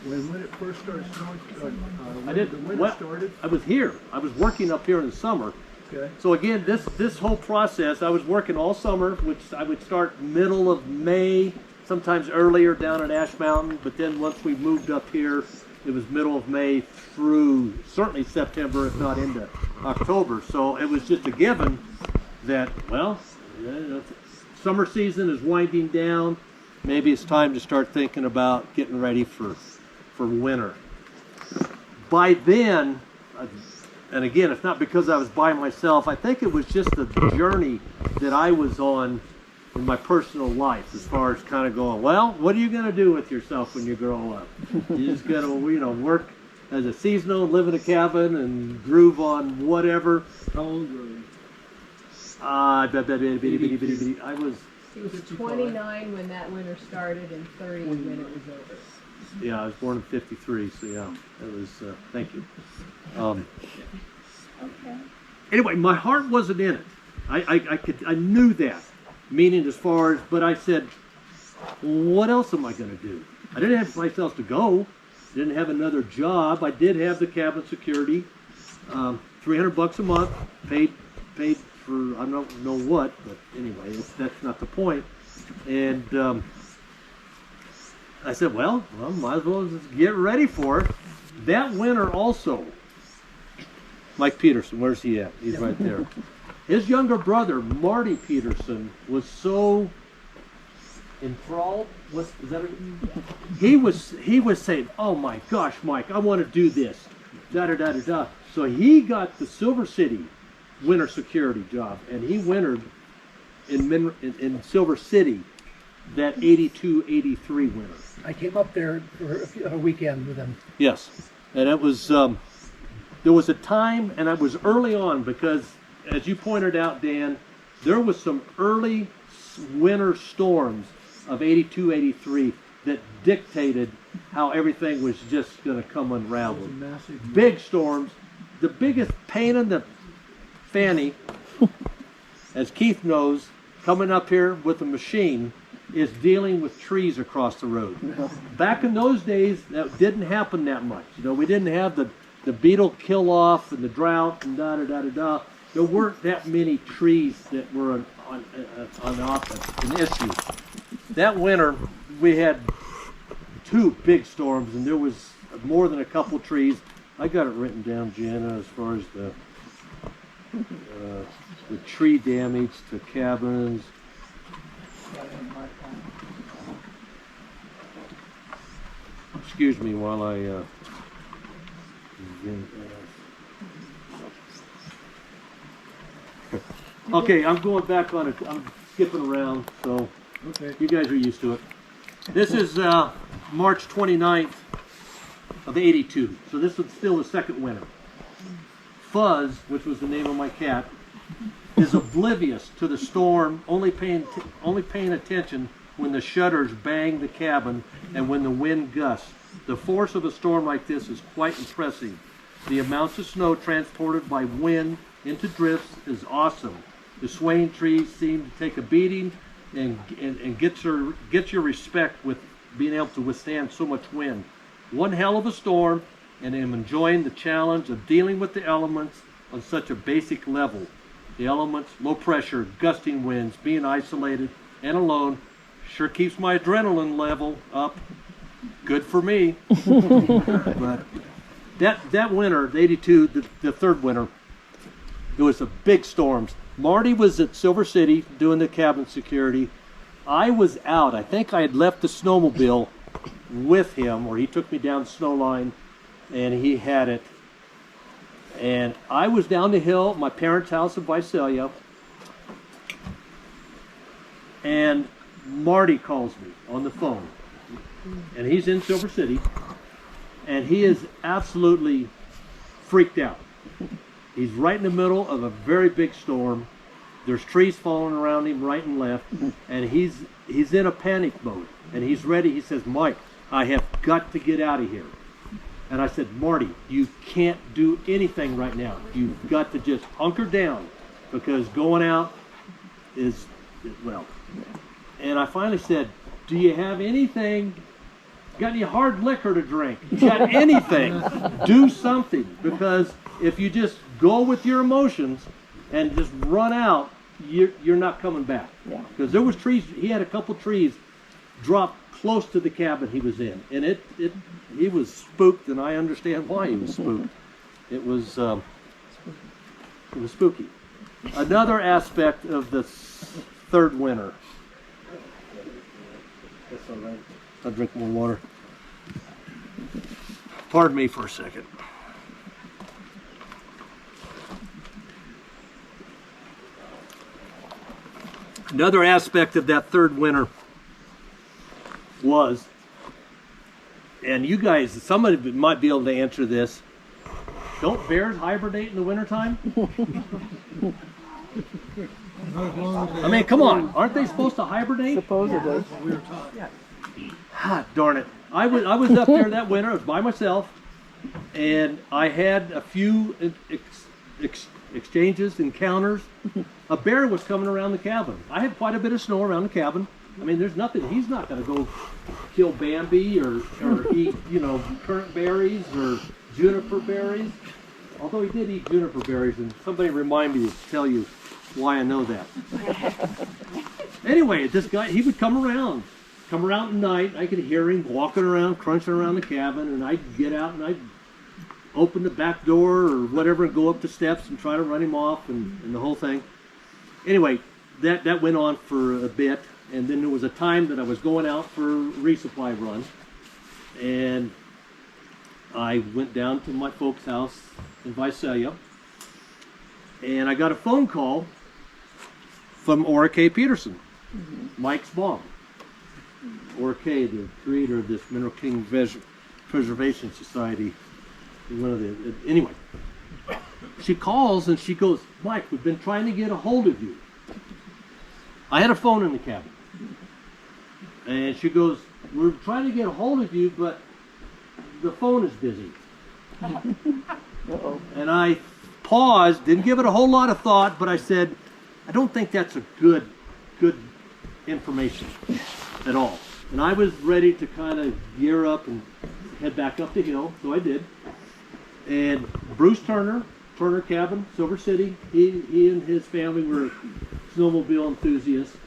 Speaker 5: when it first started snowing,
Speaker 1: I
Speaker 5: when
Speaker 1: did,
Speaker 5: the winter
Speaker 1: well,
Speaker 5: started?
Speaker 1: I was here. I was working up here in the summer.
Speaker 5: Okay.
Speaker 1: So again, this whole process, I was working all summer, which I would start middle of May, sometimes earlier down at Ash Mountain, but then once we moved up here, it was middle of May through certainly September, if not into October. So it was just a given that, well, summer season is winding down. Maybe it's time to start thinking about getting ready for winter. By then, and again, it's not because I was by myself, I think it was just the journey that I was on in my personal life, as far as kind of going, well, what are you going to do with yourself when you grow up? You just got to, work as a seasonal, live in a cabin, and groove on whatever.
Speaker 5: How old were you?
Speaker 1: I was,
Speaker 3: He was 29 when that winter started and 30 when it was over.
Speaker 1: yeah, I was born in 53, so yeah, it was, thank you.
Speaker 8: Okay.
Speaker 1: Anyway, my heart wasn't in it. I knew that. Meaning as far as, but I said, what else am I going to do? I didn't have a place else to go. Didn't have another job. I did have the cabin security, $300 a month, paid for I don't know what, but anyway, that's not the point. And I said, well, might as well just get ready for it. That winter also, Mike Peterson, where's he at? He's right there. His younger brother, Marty Peterson, was so enthralled. Is that it? He was saying, "Oh my gosh, Mike, I want to do this." Da da da da da. So he got the Silver City winter security job, and he wintered in Silver City that 82-83 winter.
Speaker 2: I came up there for a weekend with him.
Speaker 1: Yes, and it was. There was a time, and I was early on because, as you pointed out, Dan, there was some early winter storms of 82, 83 that dictated how everything was just going to come unraveled.
Speaker 5: Massive.
Speaker 1: Big storms. The biggest pain in the fanny, as Keith knows, coming up here with a machine, is dealing with trees across the road. Back in those days, that didn't happen that much. You know, we didn't have the beetle kill off and the drought and da da da da da. There weren't that many trees that were an issue. That winter, we had 2 big storms, and there was more than a couple trees. I got it written down, Jana, as far as the tree damage to cabins. Excuse me while I okay, I'm going back on it. I'm skipping around, so
Speaker 5: Okay.
Speaker 1: you guys are used to it. This is March 29th of 82, so this was still the second winter. Fuzz, which was the name of my cat, is oblivious to the storm, only paying attention when the shutters bang the cabin and when the wind gusts. The force of a storm like this is quite impressive. The amounts of snow transported by wind into drifts is awesome. The swaying trees seem to take a beating and get your respect with being able to withstand so much wind. One hell of a storm, and I'm enjoying the challenge of dealing with the elements on such a basic level. The elements, low pressure, gusting winds, being isolated and alone, sure keeps my adrenaline level up. Good for me. But that winter, the 82, the third winter, there was a big storms. Marty was at Silver City doing the cabin security. I was out. I think I had left the snowmobile with him, or he took me down the snow line and he had it. And I was down the hill at my parents' house in Visalia, and Marty calls me on the phone, and he's in Silver City, and he is absolutely freaked out. He's right in the middle of a very big storm. There's trees falling around him right and left, and he's in a panic mode, and he's ready. He says, "Mike, I have got to get out of here." And I said, "Marty, you can't do anything right now. You've got to just hunker down, because going out is, well." And I finally said, "Do you have anything? Got any hard liquor to drink? You got anything? Do something, because if you just go with your emotions and just run out, you're not coming back."
Speaker 3: Yeah.
Speaker 1: Because there was trees. He had a couple trees drop close to the cabin he was in, and he was spooked, and I understand why he was spooked. It was spooky. Another aspect of the third winter. That's all right. I'll drink more water. Pardon me for a second. Another aspect of that third winter was, and you guys, somebody might be able to answer this, don't bears hibernate in the wintertime? I mean, come on, aren't they supposed to hibernate?
Speaker 3: Supposedly.
Speaker 1: Ah, darn it. I was up there that winter. I was by myself, and I had a few exchanges, encounters. A bear was coming around the cabin. I had quite a bit of snow around the cabin. I mean, there's nothing. He's not going to go kill Bambi or eat, currant berries or juniper berries. Although he did eat juniper berries, and somebody remind me to tell you why I know that. Anyway, this guy, he would come around at night. I could hear him walking around, crunching around the cabin, and I'd get out and I'd open the back door or whatever and go up the steps and try to run him off and the whole thing. Anyway, that went on for a bit, and then there was a time that I was going out for a resupply run, and I went down to my folks' house in Visalia, and I got a phone call from Ora K. Peterson, Mike's mom. Ora K., the creator of this Mineral King Preservation Society. Anyway, she calls and she goes, "Mike, we've been trying to get a hold of you." I had a phone in the cabin. And she goes, we're trying to get a hold of you, but the phone is busy. And I paused, didn't give it a whole lot of thought, but I said, I don't think that's a good information at all. And I was ready to kind of gear up and head back up the hill, so I did. And Bruce Turner Cabin, Silver City, he and his family were snowmobile enthusiasts,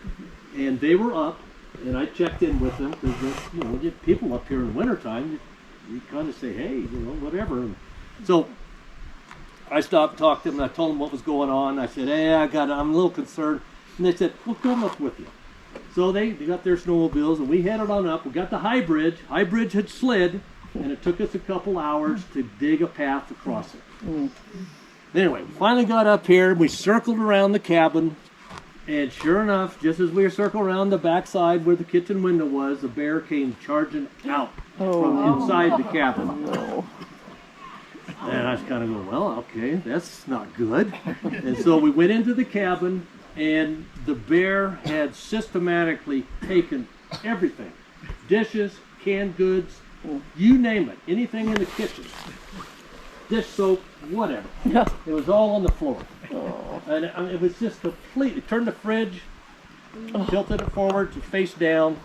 Speaker 1: and they were up, and I checked in with them, because you know, you get people up here in the wintertime, you kind of say, hey, you know, whatever. And so I stopped, talked to them, and I told them what was going on. I said, hey, I'm a little concerned. And they said, we'll come up with you. So they got their snowmobiles, and we headed on up. We got the high bridge. High bridge had slid, and it took us a couple hours to dig a path across it. Anyway, we finally got up here. We circled around the cabin, and sure enough, just as we were circling around the backside where the kitchen window was, the bear came charging out from inside the cabin. And I was kind of going, well, okay, that's not good. And so we went into the cabin, and the bear had systematically taken everything. Dishes, canned goods, you name it, anything in the kitchen. Dish soap, whatever. It was all on the floor. And it was just completely, turned the fridge, tilted it forward to face down.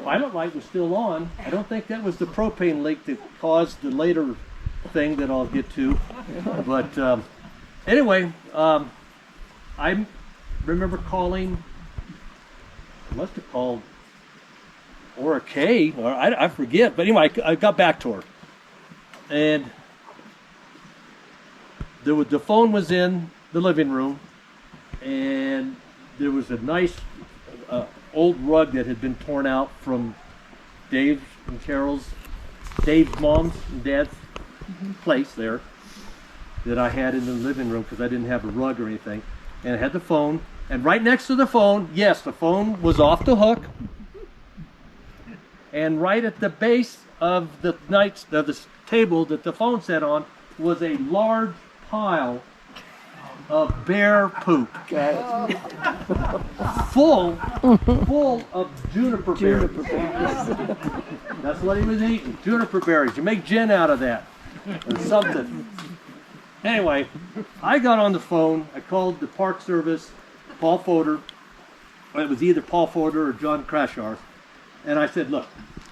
Speaker 1: Pilot light was still on. I don't think that was the propane leak that caused the later thing that I'll get to. But anyway, I remember calling, I must have called Ora K, or I forget, but anyway, I got back to her. And the phone was in the living room, and there was a nice old rug that had been torn out from Dave's and Carol's, Dave's mom's and dad's place there, that I had in the living room because I didn't have a rug or anything. And I had the phone, and right next to the phone, yes, the phone was off the hook, and right at the base of the table that the phone sat on was a large pile of bear poop, full of juniper berries. That's what he was eating, juniper berries. You make gin out of that or something. Anyway, I got on the phone. I called the Park Service, Paul Fodor. It was either Paul Fodor or John Crashar. And I said, look,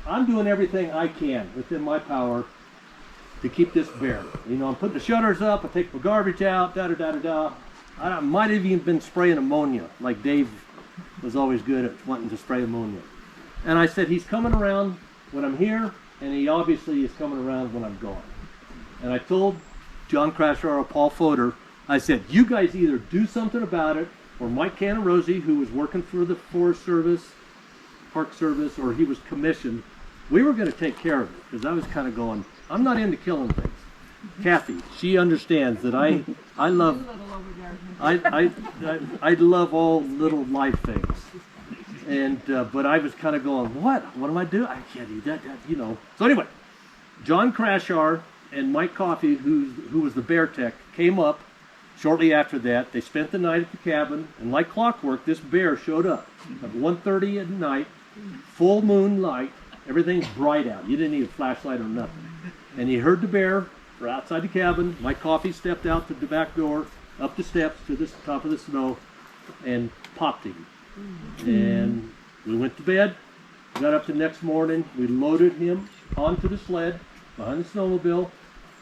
Speaker 1: I'm doing everything I can within my power to keep this bear. You know, I'm putting the shutters up, I take the garbage out, da-da-da-da-da. I might have even been spraying ammonia, like Dave was always good at wanting to spray ammonia. And I said, he's coming around when I'm here, and he obviously is coming around when I'm gone. And I told John Crashar or Paul Fodor, I said, you guys either do something about it, or Mike Canarosi, who was working for the Forest Service, Park Service, or he was commissioned, we were going to take care of it, because I was kind of going, I'm not into killing things. Kathy, she understands that I love I love all little life things, and but I was kind of going, what am I doing? I can't do that, you know. So anyway, John Crashar and Mike Coffey, who was the bear tech, came up shortly after that. They spent the night at the cabin, and like clockwork, this bear showed up at 1:30 at night, full moonlight. Everything's bright out. You didn't need a flashlight or nothing. And he heard the bear from outside the cabin. Mike Coffey stepped out to the back door, up the steps to the top of the snow, and popped him. And we went to bed. Got up the next morning. We loaded him onto the sled behind the snowmobile,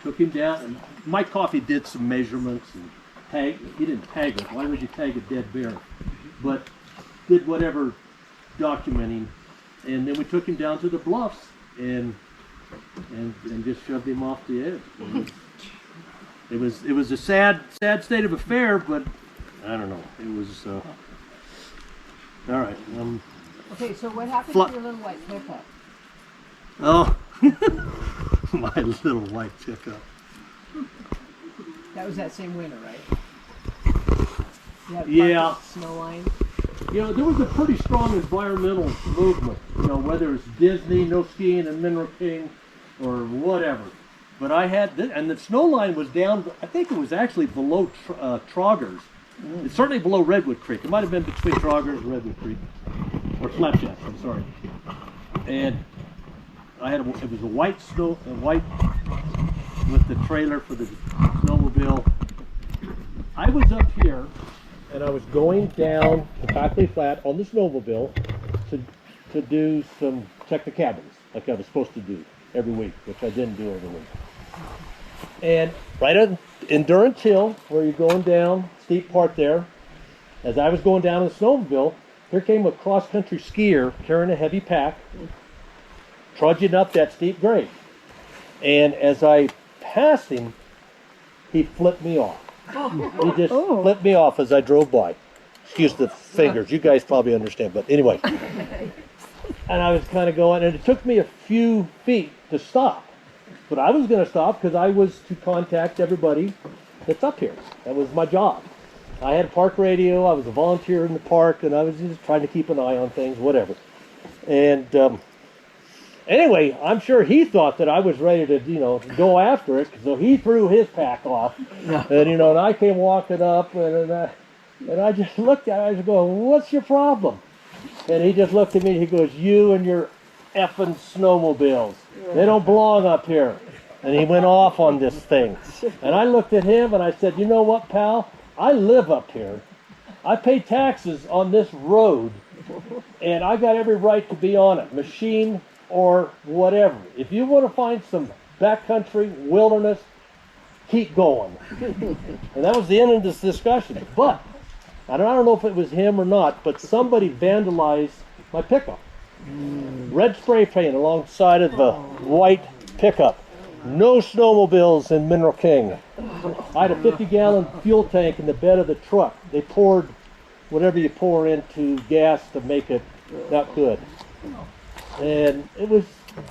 Speaker 1: took him down. And Mike Coffey did some measurements and tag. He didn't tag it. Why would you tag a dead bear? But did whatever documenting. And then we took him down to the bluffs and just shoved him off the edge. It was a sad state of affair, but I don't know. It was all right.
Speaker 3: Okay, so what happened to your little white pickup?
Speaker 1: Oh, my little white pickup.
Speaker 3: That was that same winter, right?
Speaker 1: Yeah.
Speaker 3: Snow line.
Speaker 1: You know, there was a pretty strong environmental movement, you know, whether it's Disney, no skiing in Mineral King, or whatever. But I had, and the snow line was down, I think it was actually below Troggers. It's certainly below Redwood Creek. It might have been between Troggers and Redwood Creek. or Slapshot, I'm sorry. And it was a white with the trailer for the snowmobile. I was up here and I was going down to Cockley Flat on the snowmobile to do check the cabins like I was supposed to do every week, which I didn't do every week. And right in Endurance Hill, where you're going down, steep part there, as I was going down in the snowmobile, here came a cross-country skier carrying a heavy pack, trudging up that steep grade. And as I passed him, he flipped me off. He just flipped me off as I drove by. Excuse the fingers, you guys probably understand, but anyway. And I was kind of going, and it took me a few feet to stop. But I was going to stop because I was to contact everybody that's up here. That was my job. I had a park radio, I was a volunteer in the park, and I was just trying to keep an eye on things, whatever. And anyway, I'm sure he thought that I was ready to, go after it, so he threw his pack off. And, and I came walking up, and I just looked at it, I was going, what's your problem? And he just looked at me, and he goes, you and your effing snowmobiles. They don't belong up here. And he went off on this thing. And I looked at him, and I said, you know what, pal? I live up here. I pay taxes on this road, and I got every right to be on it, machine or whatever. If you want to find some backcountry wilderness, keep going. And that was the end of this discussion. But I don't know if it was him or not, but somebody vandalized my pickup. Red spray paint alongside of the white pickup. No snowmobiles in Mineral King. I had a 50-gallon fuel tank in the bed of the truck. They poured whatever you pour into gas to make it not good. And it was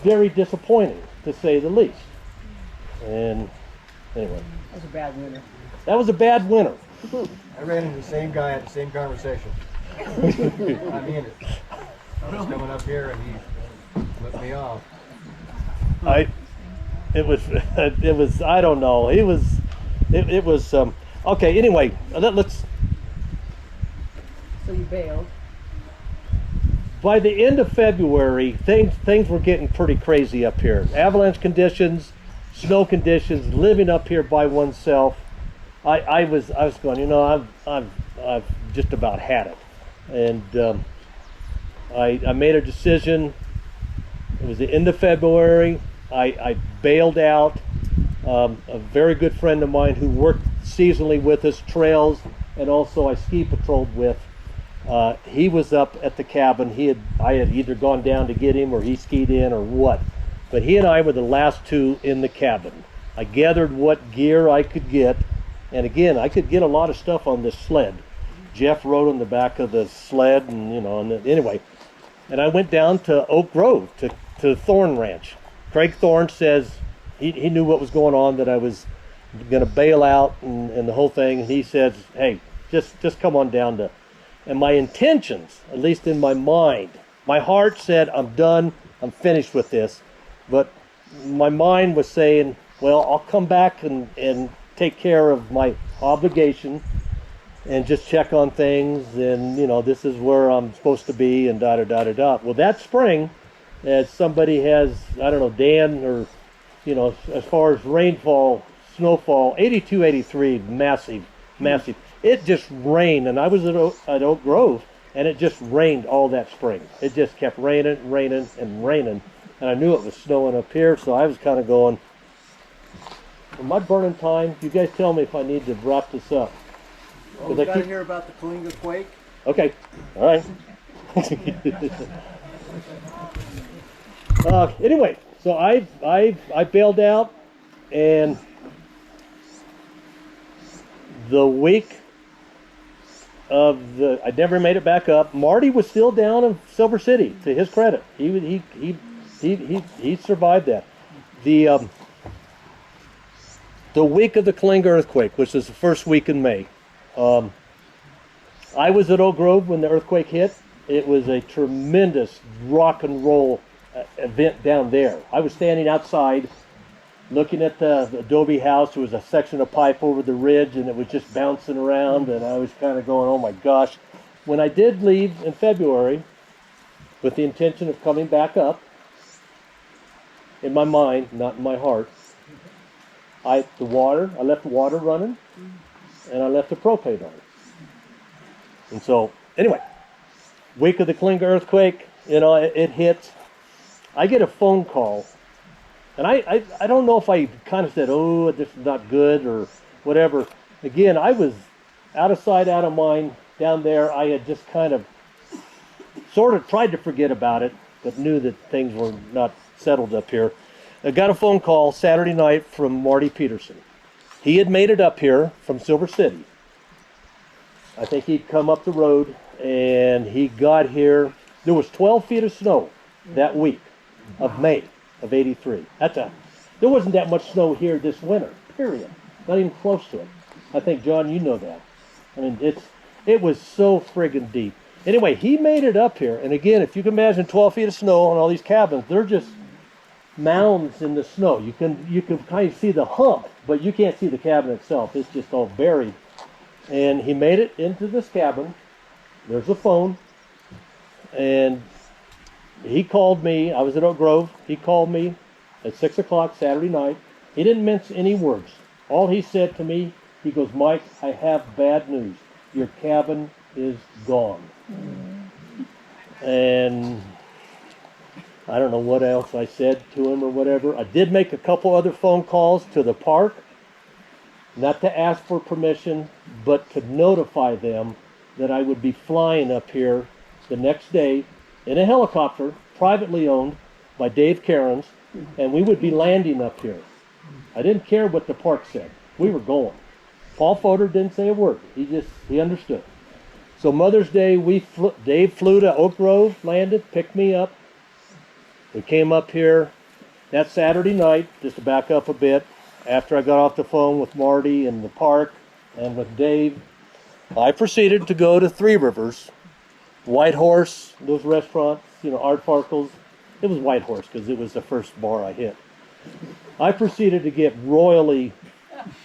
Speaker 1: very disappointing, to say the least. And anyway.
Speaker 3: That was a bad winter.
Speaker 1: That was a bad winter.
Speaker 2: I ran into the same guy at the same conversation. I mean it. I was coming up here and he flipped me off.
Speaker 1: It was, I don't know. It was, okay, anyway, let's.
Speaker 3: So you bailed.
Speaker 1: By the end of February, things were getting pretty crazy up here. Avalanche conditions, snow conditions, living up here by oneself. I was going, I've just about had it. And I made a decision. It was the end of February. I bailed out. A very good friend of mine who worked seasonally with us, trails, and also I ski patrolled with. He was up at the cabin. I had either gone down to get him or he skied in or what. But he and I were the last two in the cabin. I gathered what gear I could get. And again, I could get a lot of stuff on this sled. Jeff rode on the back of the sled and, anyway. And I went down to Oak Grove, to Thorn Ranch. Craig Thorne says he knew what was going on, that I was going to bail out and the whole thing. And he says, hey, just come on down to. And my intentions, at least in my mind, my heart said, I'm done, I'm finished with this. But my mind was saying, well, I'll come back and take care of my obligation and just check on things. And, this is where I'm supposed to be and da-da-da-da-da. Well, that spring, as somebody has, I don't know, Dan, or, as far as rainfall, snowfall, 82, 83, massive. It just rained, and I was at Oak Grove, and it just rained all that spring. It just kept raining, and I knew it was snowing up here, so I was kind of going, for my burning time, you guys tell me if I need to wrap this up.
Speaker 7: Well, we got to hear about the Kalinga quake.
Speaker 1: Okay, all right. Anyway, so I bailed out, and the week of I never made it back up. Marty was still down in Silver City. To his credit, he survived that. The week of the Kalinga earthquake, which was the first week in May, I was at Oak Grove when the earthquake hit. It was a tremendous rock and roll event down there. I was standing outside looking at the adobe house. There was a section of pipe over the ridge, and it was just bouncing around, and I was kind of going, oh my gosh. When I did leave in February, with the intention of coming back up. In my mind, not in my heart. I left the water running, and I left the propane on. And so, anyway, week of the Kalinga earthquake, it hits. I get a phone call, and I don't know if I kind of said, oh, this is not good or whatever. Again, I was out of sight, out of mind down there. I had just kind of sort of tried to forget about it, but knew that things were not settled up here. I got a phone call Saturday night from Marty Peterson. He had made it up here from Silver City. I think he'd come up the road, and he got here. There was 12 feet of snow that week of May of '83. There wasn't that much snow here this winter, period. Not even close to it. I think, John, you know that. I mean, it was so friggin' deep. Anyway, he made it up here, and again, if you can imagine 12 feet of snow on all these cabins, they're just mounds in the snow. You can kind of see the hump, but you can't see the cabin itself. It's just all buried. And he made it into this cabin. There's a phone, and he called me. I was at Oak Grove. He called me at 6 o'clock Saturday night. He didn't mince any words. All he said to me, he goes, Mike, I have bad news. Your cabin is gone. And I don't know what else I said to him or whatever. I did make a couple other phone calls to the park, not to ask for permission, but to notify them that I would be flying up here the next day in a helicopter, privately owned by Dave Cairns, and we would be landing up here. I didn't care what the park said. We were going. Paul Fodor didn't say a word. He understood. So Mother's Day, Dave flew to Oak Grove, landed, picked me up. We came up here that Saturday night, just to back up a bit, after I got off the phone with Marty in the park and with Dave. I proceeded to go to Three Rivers, White Horse, those restaurants, Art Farkle's. It was White Horse because it was the first bar I hit. I proceeded to get royally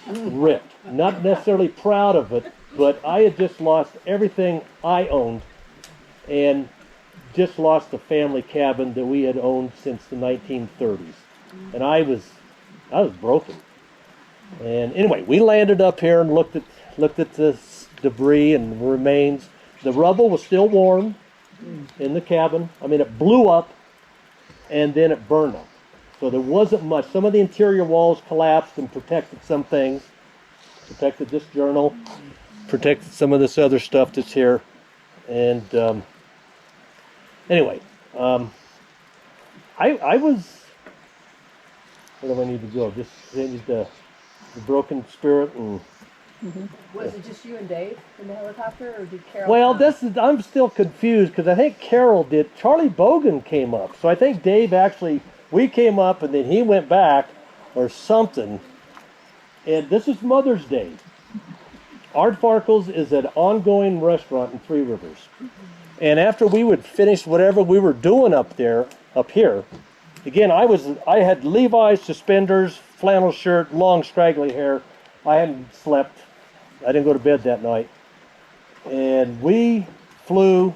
Speaker 1: ripped. Not necessarily proud of it, but I had just lost everything I owned and just lost the family cabin that we had owned since the 1930s. And I was broken. And anyway, we landed up here and looked at this debris and remains. The rubble was still warm in the cabin. I mean, it blew up and then it burned up. So there wasn't much. Some of the interior walls collapsed and protected some things. Protected this journal. Protected some of this other stuff that's here. And anyway, I was, where do I need to go? Just the broken spirit and.
Speaker 3: Was it just you and Dave in the helicopter, or did Carol?
Speaker 1: Well, I'm still confused because I think Carol did. Charlie Bogan came up, so I think Dave we came up and then he went back or something. And this is Mother's Day. Art Farkle's is an ongoing restaurant in Three Rivers. And after we would finish whatever we were doing up here, again, I had Levi's, suspenders, flannel shirt, long straggly hair. I hadn't slept. I didn't go to bed that night. And we flew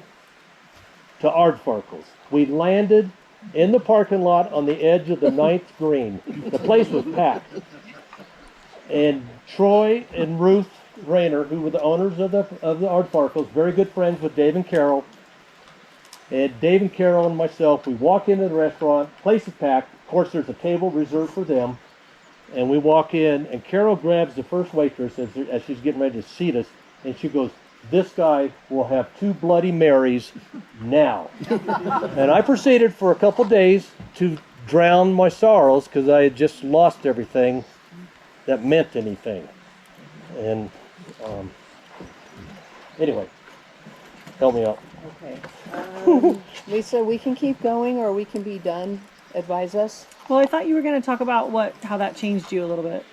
Speaker 1: to Art Farkle's. We landed in the parking lot on the edge of the 9th green. The place was packed. And Troy and Ruth Rayner, who were the owners of the Art Farkle's, very good friends with Dave and Carol. And Dave and Carol and myself, we walk into the restaurant, place is packed. Of course, there's a table reserved for them. And we walk in, and Carol grabs the first waitress as she's getting ready to seat us, and she goes, "This guy will have 2 Bloody Marys now." And I proceeded for a couple days to drown my sorrows because I had just lost everything that meant anything. And anyway, help me out.
Speaker 3: Okay. Lisa, we can keep going or we can be done. Advise us.
Speaker 8: Well, I thought you were going to talk about how that changed you a little bit.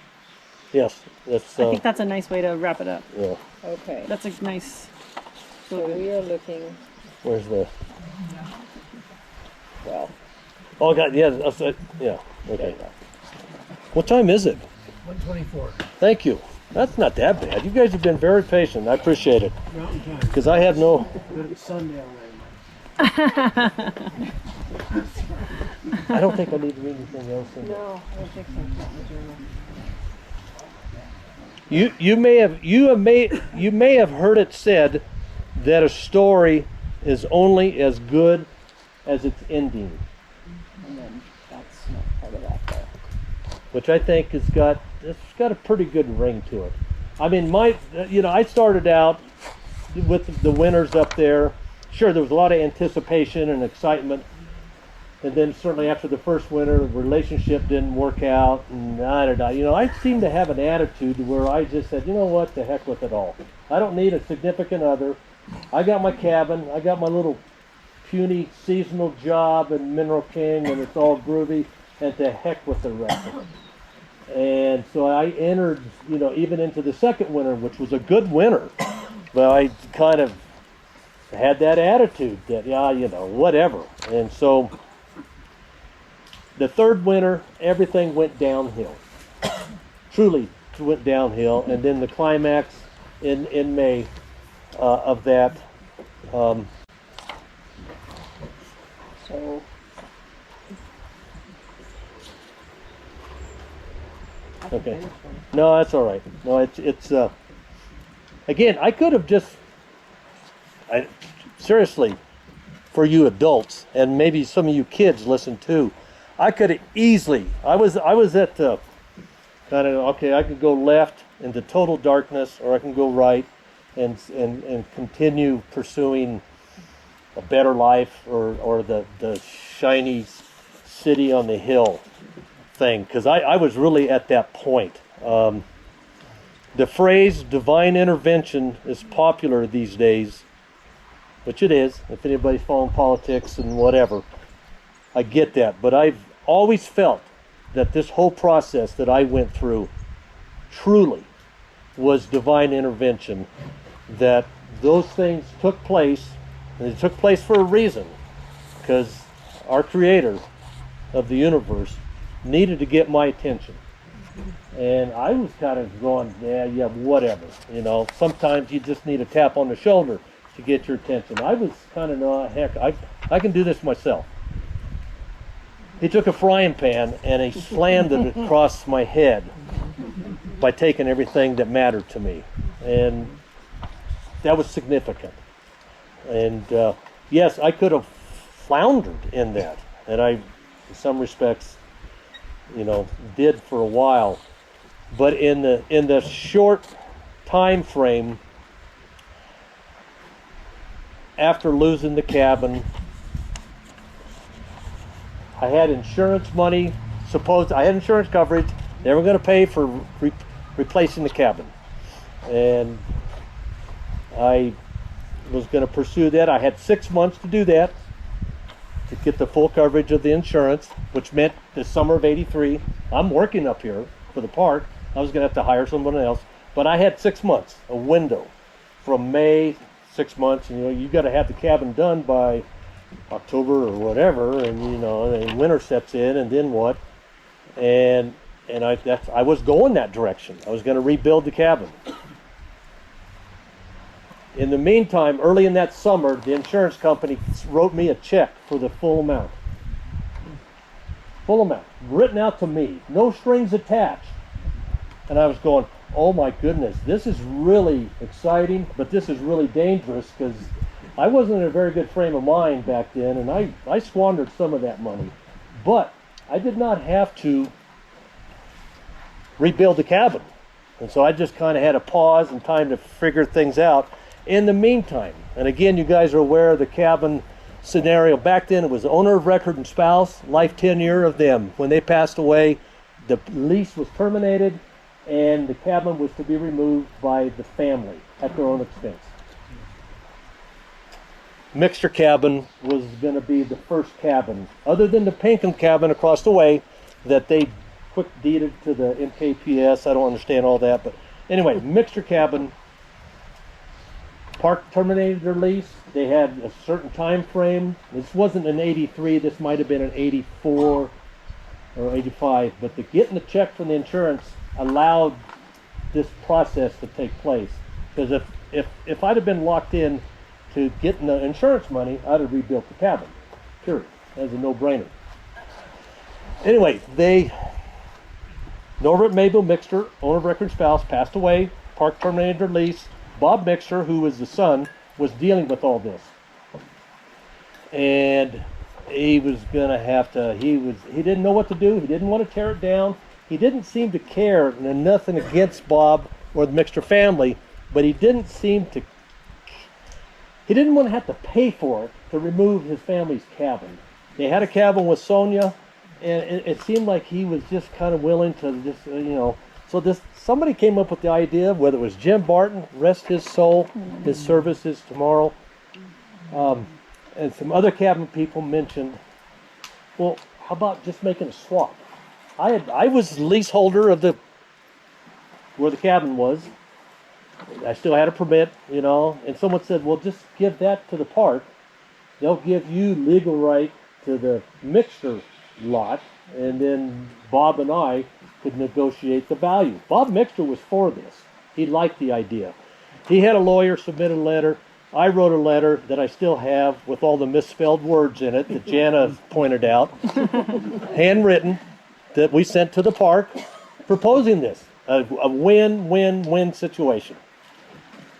Speaker 1: Yes, that's.
Speaker 8: I think that's a nice way to wrap it up.
Speaker 1: Yeah.
Speaker 3: Okay.
Speaker 8: That's a nice.
Speaker 3: So we are looking.
Speaker 1: Where's the?
Speaker 3: Well.
Speaker 1: Oh God, yeah, yeah. Okay. What time is it?
Speaker 5: 1:24.
Speaker 1: Thank you. That's not that bad. You guys have been very patient. I appreciate it.
Speaker 5: Mountain time.
Speaker 1: Because I have no.
Speaker 5: Good at sundown,
Speaker 1: I don't think I need to read anything else in there.
Speaker 3: No, I don't think so. Not in the journal.
Speaker 1: You may have heard it said that a story is only as good as its ending,
Speaker 3: And then that's not part of that there.
Speaker 1: which I think it's got a pretty good ring to it. I mean, I started out with the winters up there. Sure, there was a lot of anticipation and excitement, and then certainly after the first winter, the relationship didn't work out, and I seemed to have an attitude where I just said, you know what, the heck with it all. I don't need a significant other. I got my cabin. I got my little puny seasonal job in Mineral King, and it's all groovy, and to heck with the rest of it. And so I entered, even into the second winter, which was a good winter, but I kind of had that attitude that, whatever. And so the third winter, everything went downhill. Truly went downhill. And then the climax in May of that.
Speaker 3: So I can
Speaker 1: Okay.
Speaker 3: finish one.
Speaker 1: No, that's all right. No, it's again, I could have just, seriously, for you adults, and maybe some of you kids listen too, I could have easily, I was at the kind of, okay, I could go left into total darkness, or I can go right and continue pursuing a better life, or the shiny city on the hill thing, because I was really at that point. The phrase divine intervention is popular these days, which it is, if anybody's following politics and whatever. I get that, but I've always felt that this whole process that I went through truly was divine intervention, that those things took place, and they took place for a reason, because our creator of the universe needed to get my attention. And I was kind of going, yeah, whatever. Sometimes you just need a tap on the shoulder to get your attention. I was kind of, no, heck, I can do this myself. He took a frying pan and he slammed it across my head by taking everything that mattered to me. And that was significant. And yes, I could have floundered in that. And I, in some respects, did for a while. But in the short time frame after losing the cabin, I had insurance money. I had insurance coverage. They were going to pay for replacing the cabin, and I was going to pursue that. I had 6 months to do that, to get the full coverage of the insurance, which meant the summer of '83. I'm working up here for the park. I was going to have to hire someone else, but I had 6 months, a window from May, 6 months. You got to have the cabin done by October or whatever, and and winter sets in, and then what? And I was going that direction. I was going to rebuild the cabin. In the meantime, early in that summer, the insurance company wrote me a check for the full amount. Full amount, written out to me, no strings attached. And I was going, oh my goodness, this is really exciting, but this is really dangerous, because I wasn't in a very good frame of mind back then, and I squandered some of that money. But I did not have to rebuild the cabin. And so I just kind of had a pause and time to figure things out. In the meantime, and again, you guys are aware of the cabin scenario. Back then, it was owner of record and spouse, life tenure of them. When they passed away, the lease was terminated, and the cabin was to be removed by the family at their own expense. Mixture cabin was going to be the first cabin, other than the Pinkham cabin across the way that they quick deeded to the MKPS. I don't understand all that, but anyway, mixture cabin. Park terminated their lease. They had a certain time frame. This wasn't an '83. This might have been an '84 or '85. But getting the check from the insurance allowed this process to take place. Because if I'd have been locked in to get the insurance money, I'd have rebuilt the cabin. Period. That's a no-brainer. Anyway, Norbert Mabel Mixter, owner of record spouse, passed away. Park terminated their lease. Bob Mixter, who was the son, was dealing with all this. And he was gonna have to, he didn't know what to do. He didn't want to tear it down. He didn't seem to care, and nothing against Bob or the Mixter family, but he didn't want to have to pay for it to remove his family's cabin. They had a cabin with Sonia, and it seemed like he was just kind of willing to just, so somebody came up with the idea, whether it was Jim Barton, rest his soul, his service is tomorrow, and some other cabin people mentioned, well, how about just making a swap? I was leaseholder of where the cabin was. I still had a permit, and someone said, well, just give that to the park. They'll give you legal right to the Mixter lot, and then Bob and I could negotiate the value. Bob Mixter was for this. He liked the idea. He had a lawyer submit a letter. I wrote a letter that I still have with all the misspelled words in it that Jana pointed out, handwritten, that we sent to the park proposing this, a win-win-win situation.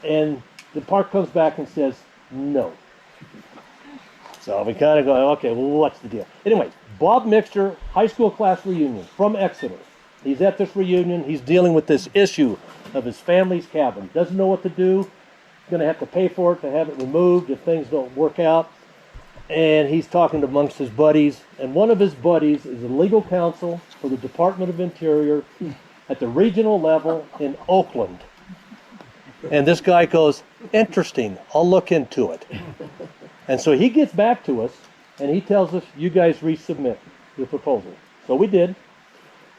Speaker 1: And the park comes back and says no. So we kind of go, okay, well, what's the deal? Anyway, Bob Mixter, high school class reunion from Exeter. He's at this reunion. He's dealing with this issue of his family's cabin. Doesn't know what to do. He's going to have to pay for it to have it removed if things don't work out. And he's talking amongst his buddies. And one of his buddies is a legal counsel for the Department of Interior at the regional level in Oakland. And this guy goes, interesting, I'll look into it. And so he gets back to us, and he tells us, you guys resubmit the proposal. So we did.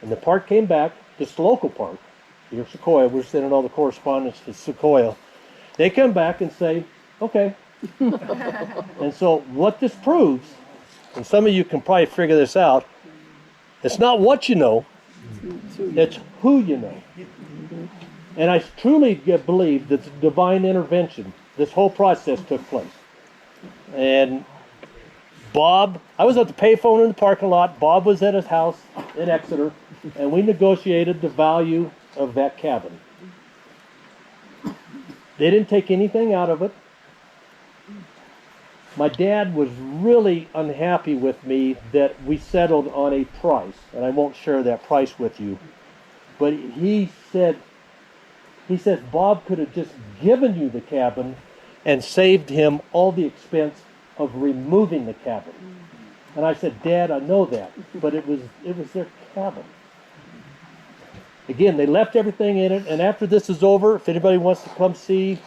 Speaker 1: And the park came back, this local park, here Sequoia, we're sending all the correspondence to Sequoia. They come back and say, okay. And so what this proves, and some of you can probably figure this out, it's not what you know, it's who you know. And I truly believe that divine intervention, this whole process took place. And Bob, I was at the payphone in the parking lot. Bob was at his house in Exeter, and we negotiated the value of that cabin. They didn't take anything out of it. My dad was really unhappy with me that we settled on a price, and I won't share that price with you. But he said Bob could have just given you the cabin and saved him all the expense of removing the cabin. And I said, Dad, I know that, but it was their cabin. Again, they left everything in it, and after this is over, if anybody wants to come see,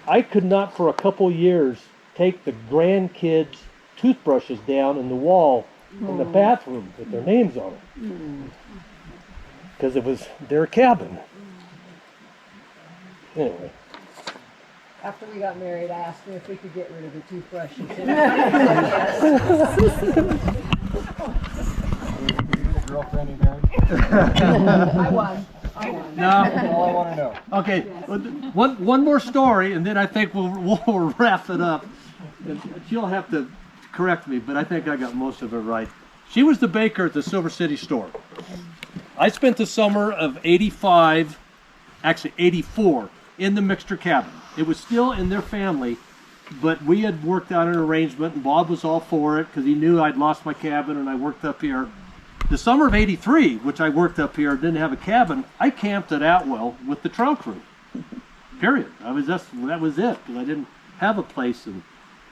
Speaker 1: I could not for a couple years take the grandkids' toothbrushes down in the wall in the bathroom with their names on it. Because it was their cabin. Anyway.
Speaker 3: After we got married, I asked him if we could get rid of the toothbrushes.
Speaker 2: Girlfriend he married?
Speaker 3: I won.
Speaker 1: No.
Speaker 2: That's all I want to know.
Speaker 1: Okay, one more story, and then I think we'll wrap it up. And she'll have to correct me, but I think I got most of it right. She was the baker at the Silver City store. I spent the summer of '85, actually '84, in the Mixter cabin. It was still in their family, but we had worked out an arrangement, and Bob was all for it because he knew I'd lost my cabin and I worked up here. The summer of '83, which I worked up here, didn't have a cabin. I camped at Atwell with the trail crew. Period. That was it, because I didn't have a place.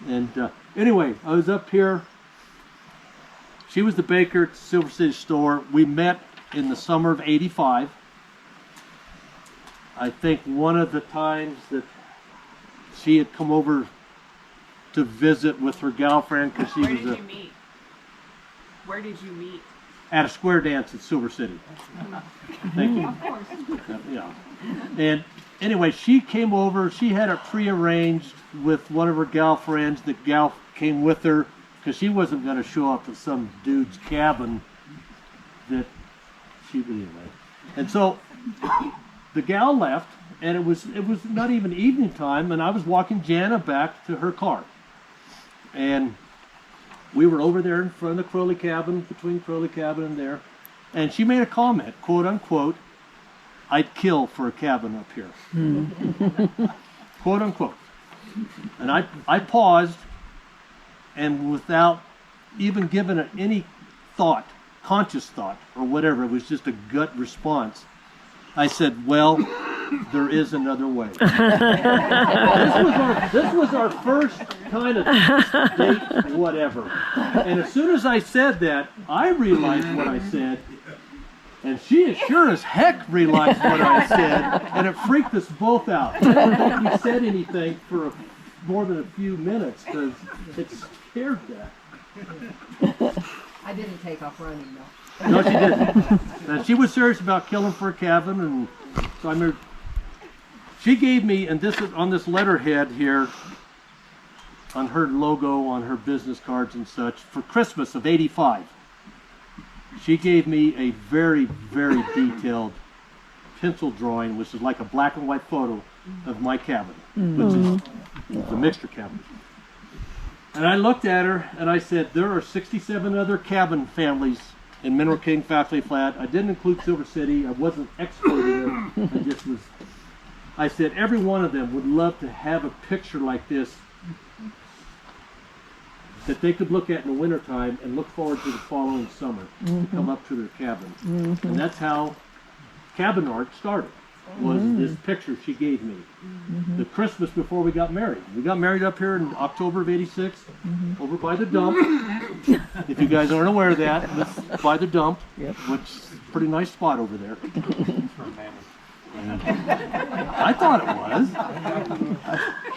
Speaker 1: And anyway, I was up here. She was the baker at the Silver City store. We met in the summer of '85. I think one of the times that she had come over to visit with her girlfriend because she was
Speaker 4: Where did you meet? Where did you meet?
Speaker 1: At a square dance at Silver City. Thank you.
Speaker 4: Of course.
Speaker 1: Yeah. And anyway, she came over. She had it prearranged with one of her girlfriends. The gal came with her because she wasn't going to show up at some dude's cabin that she would anyway. And so the gal left, and it was not even evening time, and I was walking Jana back to her car, and we were over there in front of the Crowley cabin, between Crowley cabin and there, and she made a comment, quote unquote, "I'd kill for a cabin up here," quote unquote. And I paused, and without even giving it any thought, conscious thought or whatever, it was just a gut response. I said, "Well, there is another way." This was our first kind of date, whatever. And as soon as I said that, I realized what I said, and she as sure as heck realized what I said, and it freaked us both out. I don't think we said anything for more than a few minutes because it scared that.
Speaker 3: I didn't take off running though.
Speaker 1: No, she didn't. And she was serious about killing for a cabin, and so I remember she gave me, and this is on this letterhead here, on her logo, on her business cards and such, for Christmas of '85. She gave me a very, very detailed pencil drawing, which is like a black and white photo of my cabin, which is the mixture cabin. And I looked at her and I said, there are 67 other cabin families in Mineral King Faculty Flat. I didn't include Silver City. I wasn't excluding them. I said, every one of them would love to have a picture like this that they could look at in the wintertime and look forward to the following summer to come up to their cabins. And that's how cabin art started, was this picture she gave me. The Christmas before we got married. We got married up here in October of '86, over by the dump. If you guys aren't aware of that, it's by the dump, which is a pretty nice spot over there. I thought it was.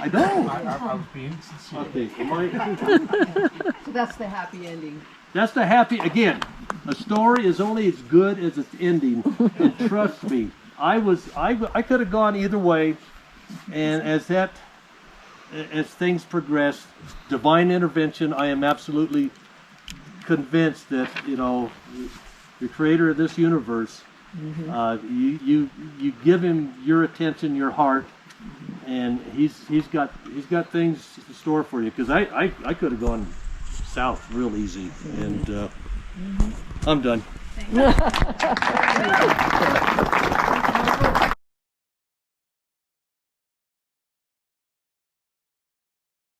Speaker 1: I don't.
Speaker 7: I was being sincere.
Speaker 1: Okay,
Speaker 3: So that's the happy ending.
Speaker 1: that's the happy, again, a story is only as good as its ending, and trust me, I could have gone either way, and as things progressed, divine intervention, I am absolutely convinced that, you know, the creator of this universe, you give him your attention, your heart, and he's got things in store for you. Because I could have gone south real easy, and I'm done.